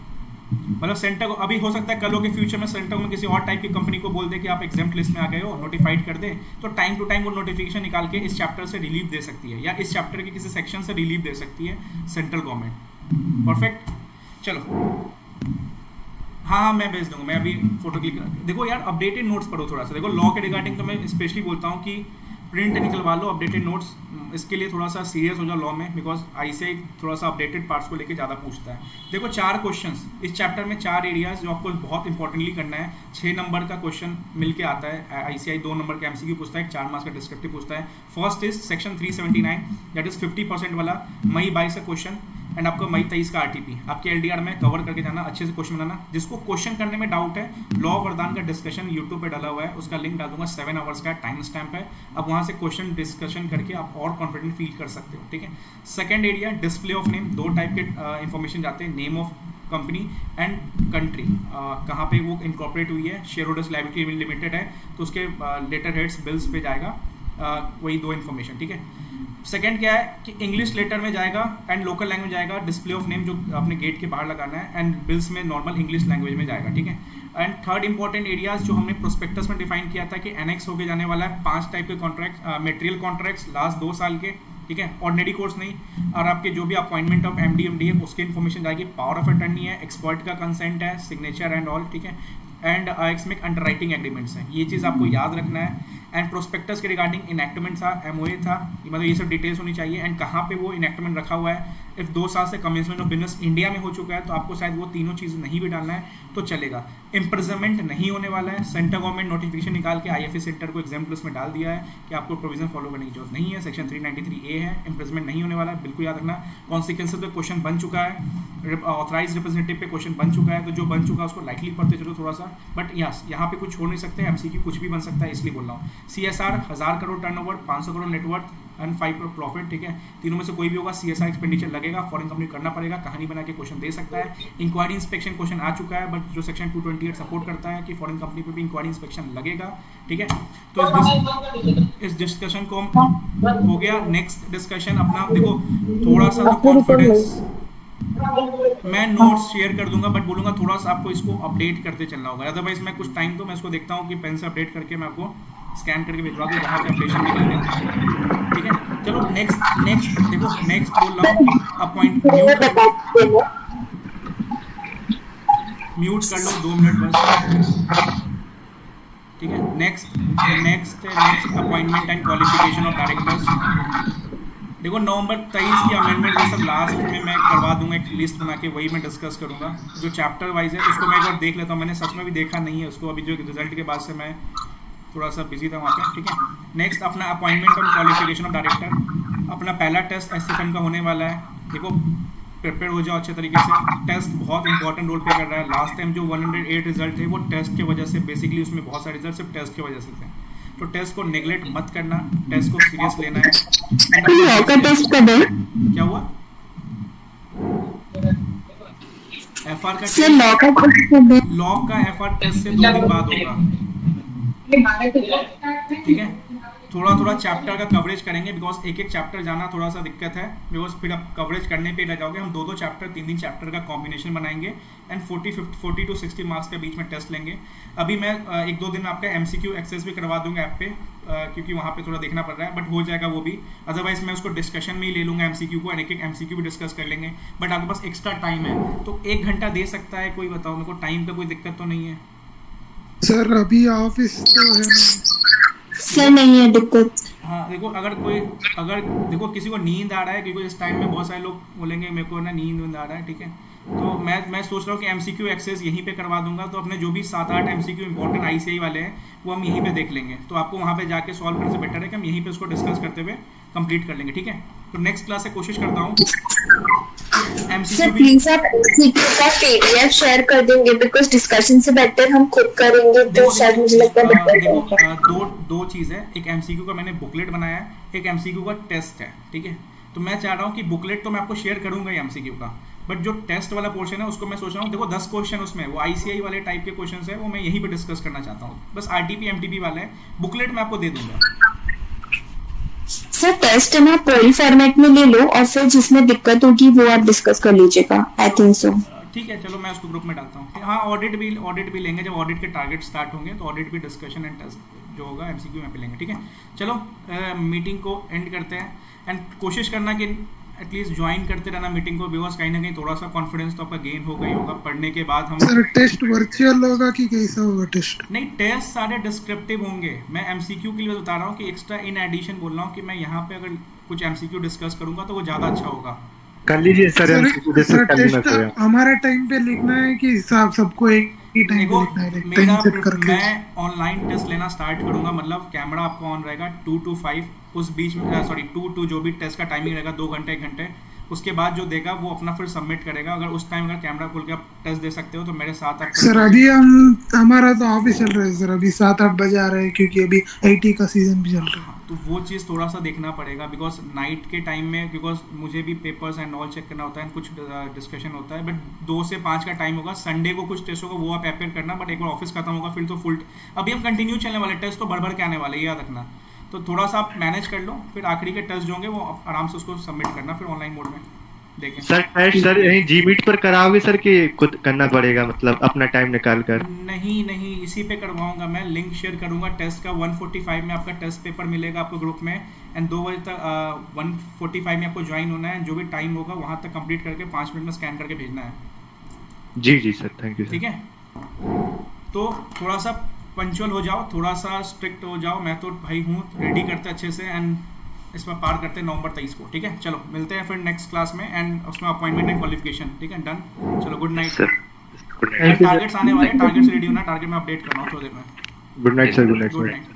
मतलब सेंटर को अभी हो सकता है कल हो के फ्यूचर में सेंटर में किसी और टाइप की कंपनी को बोल दे कि आप एग्जाम लिस्ट में आ गए हो, नोटिफाइड कर दे, तो टाइम टू टाइम वो नोटिफिकेशन निकाल के इस चैप्टर से रिलीफ दे सकती है, या इस चैप्टर के किसी सेक्शन से रिलीफ दे सकती है सेंट्रल गवर्नमेंट। परफेक्ट, चलो हाँ मैं भेज दूंगा। मैं अभी फोटो क्लिक देखो यार, अपडेटेड नोट्स पढ़ो थोड़ा सा। देखो लॉ के रिगार्डिंग तो मैं स्पेशली बोलता हूँ कि प्रिंट निकलवा लो अपडेटेड नोट्स। इसके लिए थोड़ा सा सीरियस हो जाओ लॉ में, बिकॉज आईसीआई थोड़ा सा अपडेटेड पार्ट्स को लेके ज़्यादा पूछता है। देखो 4 क्वेश्चंस इस चैप्टर में, 4 एरियाज जो आपको बहुत इंपॉर्टेंटली करना है। 6 नंबर का क्वेश्चन मिल के आता है। आईसीआई 2 नंबर का एमसीक्यू पूछता है, 4 मार्क्स का डिस्क्रिप्टिव पूछता है। First is section 379, that is 50% वाला, मई 22 का क्वेश्चन, एंड आपको मई 23 का आरटीपी आपके एलडीआर में कवर करके जाना, अच्छे से क्वेश्चन बनाना। जिसको क्वेश्चन करने में डाउट है, लॉ वरदान का डिस्कशन यूट्यूब पे डाला हुआ है, उसका लिंक डाल दूंगा, 7 आवर्स का टाइम स्टैम्प है। अब वहाँ से क्वेश्चन डिस्कशन करके आप और कॉन्फिडेंट फील कर सकते हो, ठीक है। Second area display of name, 2 type के इन्फॉर्मेशन जाते हैं, name of company and country, कहाँ पे वो इनकॉर्पोरेट हुई है, शेयर होल्डर्स लायबिलिटी लिमिटेड है तो उसके लेटर हेड्स बिल्स पे जाएगा, वही 2 इन्फॉर्मेशन, ठीक है। सेकंड क्या है कि इंग्लिश लेटर में जाएगा एंड लोकल लैंग्वेज जाएगा, डिस्प्ले ऑफ नेम जो अपने गेट के बाहर लगाना है, एंड बिल्स में नॉर्मल इंग्लिश लैंग्वेज में जाएगा, ठीक है। एंड थर्ड इंपॉर्टेंट एरियाज जो हमने प्रोस्पेक्टस में डिफाइन किया था कि एनेक्स होके जाने वाला है 5 टाइप के कॉन्ट्रैक्ट, मटेरियल कॉन्ट्रैक्ट्स लास्ट 2 साल के, ठीक है, ऑर्डिनरी कोर्स नहीं, और आपके जो भी अपॉइंटमेंट ऑफ एमडी एमडी है उसकी इन्फॉर्मेशन जाएगी, पावर ऑफ अटर्नी है, एक्सपर्ट का कंसेंट है, सिग्नेचर एंड ऑल, ठीक है, एंड एक्समेक अंडरराइटिंग एग्रीमेंट्स हैं। ये चीज़ आपको याद रखना है। एंड प्रोस्पेक्टस के रिगार्डिंग इनएक्टमेंट था, एमओए था, मतलब ये सब डिटेल्स होनी चाहिए, एंड कहाँ पे वो इनएक्टमेंट रखा हुआ है। इफ 2 साल से कमेंसमेंट ऑफ बिजनेस इंडिया में हो चुका है तो आपको शायद वो तीनों चीज़ नहीं भी डालना है तो चलेगा। इम्प्रिजनमेंट नहीं होने वाला है। सेंट्रल गवर्नमेंट नोटिफिकेशन निकाल के आईएफए सेंटर को एग्जाम लिस्ट में डाल दिया है कि आपको प्रोविजन फॉलो करने की जरूरत नहीं है। सेक्शन 393A है, इम्प्रिजनमेंट नहीं होने वाला है, बिल्कुल याद रखना। कॉन्सिक्वेंसेज पे क्वेश्चन बन चुका है, ऑथराइज रिप्रेजेंटेटिव पे क्वेश्चन बन चुका है, तो जो बन चुका है उसको लाइटली पढ़ते चलो थोड़ा सा, बट यस यहाँ पे कुछ छोड़ नहीं सकते, एमसीक्यू कुछ भी बन सकता है, इसलिए बोल रहा हूँ। CSR 1000 crore turnover, 500 crore net worth and 5 crore profit, ठीक है, तीनों में से कोई भी होगा। CSR एक्सपेंडिचर लगेगा, फॉरेन कंपनी करना पड़ेगा, कहानी बना के क्वेश्चन दे सकता है। इंक्वायरी इंस्पेक्शन क्वेश्चन आ चुका है, बट जो सेक्शन 228 सपोर्ट करता है कि फॉरेन कंपनी पे भी इंक्वायरी इंस्पेक्शन लगेगा, ठीक है। तो इस डिस्कशन को हो गया। नेक्स्ट डिस्कशन अपना देखो, थोड़ा सा तो कॉन्फिडेंस, मैं नोट्स शेयर कर दूंगा, बट बोलूंगा थोड़ा सा आपको इसको अपडेट करते चलना होगा, अदरवाइज मैं कुछ टाइम तो मैं इसको देखता हूँ कि पेन से अपडेट करके मैं आपको स्कैन करके भिजवा दूँ जहाँ पे अपडेशन निकल रहे, ठीक है। चलो नेक्स्ट देखो, नेक्स्ट बोल रहा हूँ अपॉइंट म्यूट कर लो 2 मिनट बस, ठीक है। Next appointment and qualification of directors. देखो नवंबर 23 की अमेंडमेंट ये सब लास्ट में मैं करवा दूंगा, एक लिस्ट बना के वही मैं डिस्कस करूंगा। जो चैप्टर वाइज है उसको मैं एक बार देख लेता हूँ, मैंने सच में भी देखा नहीं है उसको, अभी जो रिजल्ट के बाद से मैं थोड़ा सा बिजी था वहाँ पे, ठीक है। नेक्स्ट अपना अपॉइंटमेंट और क्वालिफिकेशन ऑफ डायरेक्टर, अपना पहला टेस्ट एसएफएम का होने वाला है। देखो प्रिपेयर हो जाओ अच्छे तरीके से, टेस्ट बहुत इंपॉर्टेंट रोल प्ले कर रहा है। लास्ट टाइम जो 108 रिजल्ट थे वो टेस्ट की वजह से, बेसिकली उसमें बहुत सारे रिजल्ट सिर्फ टेस्ट की वजह से थे, तो टेस्ट को नेग्लेक्ट मत करना, टेस्ट को सीरियस लेना है। लॉ का टेस्ट कब है? क्या हुआ? एफआर का सर लॉ का टेस्ट कब है? लॉ का एफआर टेस्ट से 2 दिन बाद होगा, ठीक है। थोड़ा थोड़ा चैप्टर का कवरेज करेंगे, बिकॉज एक एक चैप्टर जाना थोड़ा सा दिक्कत है, बिकॉज फिर आप कवरेज करने पे लग जाओगे। हम 2-2 चैप्टर 3-3 चैप्टर का कॉम्बिनेशन बनाएंगे एंड 40 to 60 मार्क्स के बीच में टेस्ट लेंगे। अभी मैं 1-2 दिन आपका एमसीक्यू एक्सेस भी करवा दूंगा ऐप पे, क्योंकि वहाँ पे थोड़ा देखना पड़ रहा है, बट हो जाएगा वो भी। अदरवाइज मैं उसको डिस्कशन में ही ले लूंगा एमसीक्यू को, एक एमसीक्यू भी डिस्कस कर लेंगे। बट आपके पास एक्स्ट्रा टाइम है तो 1 घंटा दे सकता है कोई, बताओ मेरे को, टाइम का कोई दिक्कत तो नहीं है? सर अभी ऑफिस तो है ना सर, नहीं है दिक्कत। हाँ देखो, अगर देखो किसी को नींद आ रहा है, क्योंकि इस टाइम में बहुत सारे लोग बोलेंगे मेरे को ना नींद आ रहा है, ठीक है, तो मैं सोच रहा हूँ कि एमसीक्यू एक्सेस यहीं पे करवा दूंगा। तो अपने जो भी 7-8 एमसीक्यू इंपॉर्टेंट आईसीआई वाले हैं वो हम यहीं पे देख लेंगे, तो आपको वहाँ पे जाके सॉल्व करने से बेटर है कि हम यहीं पे उसको डिस्कस करते हुए कंप्लीट कर लेंगे, ठीक है। तो नेक्स्ट क्लास से कोशिश करता हूँ सर प्लीज आप एमसीक्यू का पीडीएफ शेयर कर देंगे, बिकॉज डिस्कशन से बेटर हम खुद करेंगे तो शायद मुझे लगता है बेटर है। दो चीज़ है, एक एमसीक्यू का मैंने बुकलेट बनाया है, एक एमसीक्यू का टेस्ट है, ठीक है। तो मैं चाह रहा हूँ कि बुकलेट तो मैं आपको शेयर करूंगा ही एमसीक्यू का, बट जो टेस्ट वाला पोर्शन है उसको मैं सोच रहा हूँ, देखो 10 क्वेश्चन उसमें वो आईसीआई वाले टाइप के क्वेश्चन है, वो मैं यहीं पे डिस्कस करना चाहता हूँ। बस आरटीपी एमटीपी वाला है, बुकलेट मैं आपको दे दूंगा। सर टेस्ट है ना, पोल फॉर्मेट में ले लो और फिर जिसमें दिक्कत होगी वो आप डिस्कस कर लीजिएगा, आई थिंक सो। ठीक है, चलो मैं उसको ग्रुप में डालता हूँ। हाँ ऑडिट भी लेंगे, जब ऑडिट के टारगेट स्टार्ट होंगे तो ऑडिट भी डिस्कशन एंड टेस्ट जो होगा एमसीक्यू में पे लेंगे, ठीक है। चलो मीटिंग को एंड करते हैं एंड कोशिश करना कि एटलीस्ट ज्वाइन करते रहना मीटिंग को, बिकॉज कहीं ना कहीं थोड़ा सा कॉन्फिडेंस तो आपका गेन होगा ही होगा पढ़ने के बाद। हम सर टेस्ट वर्चुअल होगा कि कैसा होगा टेस्ट? नहीं, टेस्ट सारे डिस्क्रिप्टिव होंगे। मैं एमसीक्यू के लिए बता रहा हूँ कि एक्स्ट्रा इन एडिशन बोल रहा हूँ कि मैं यहाँ पे अगर कुछ एमसीक्यू डिस्कस करूंगा तो वो ज्यादा अच्छा होगा। कर लीजिए सर टेस्ट हमारा टाइम पे लिखना है कि सबको एक ही टाइम पे लिखना है? मैं ऑनलाइन टेस्ट लेना स्टार्ट करूंगा, मतलब कैमरा आपका ऑन रहेगा 2 to 5, उस बीच में 2 to जो भी टेस्ट का टाइमिंग रहेगा 2 घंटे 1 घंटे, उसके बाद जो देगा वो अपना फिर सबमिट करेगा। अगर उस टाइम अगर कैमरा खोल के आप टेस्ट दे सकते हो तो मेरे साथ आप। सर अभी हमारा तो ऑफिस चल रहा है सर, अभी 7-8 बजे आ रहे हैं क्योंकि अभी आईटी का सीजन भी चल रहा है, तो वो चीज़ थोड़ा सा देखना पड़ेगा, बिकॉज नाइट के टाइम में, बिकॉज मुझे भी पेपर्स एंड ऑल चेक करना होता है, कुछ डिस्कशन होता है, बट 2 से 5 का टाइम होगा। संडे को कुछ टेस्ट होगा वो आप अपेयर करना, बट एक बार ऑफिस खत्म होगा फिर तो फुल। अभी हम कंटिन्यू चलने वाले, टेस्ट तो भर के आने वाले, याद रखना। तो थोड़ा सा आप मैनेज कर लो, फिर आखिरी के टेस्ट जो होंगे वो आराम से उसको सबमिट करना फिर ऑनलाइन मोड में। देखें सर यही जीमीट पर कराओगे सर कि खुद करना पड़ेगा, मतलब अपना टाइम निकाल कर? नहीं, इसी पे करवाऊंगा मैं, लिंक शेयर करूंगा टेस्ट का। 1:45 में आपका टेस्ट पेपर मिलेगा आपको ग्रुप में, एंड 2 बजे तक 1:45 में आपको ज्वाइन होना है। जो भी टाइम होगा वहां तक कंप्लीट करके 5 मिनट में स्कैन करके भेजना है। जी सर, थैंक यू। ठीक है, तो थोड़ा सा पंचुअल हो जाओ, थोड़ा सा स्ट्रिक्ट हो जाओ। मैं तो भाई हूँ, रेडी करते अच्छे से एंड इसमें पार करते हैं नवंबर 23 को। ठीक है, चलो मिलते हैं फिर नेक्स्ट क्लास में एंड उसमें अपॉइंटमेंट एंड क्वालिफिकेशन। ठीक है, डन। चलो गुड नाइट। टारगेट्स आने वाले, टारगेट्स रेडी होना, टारगेट में अपडेट कर रहा हूँ थोड़ी देर में। Good night sir, good night. Good night.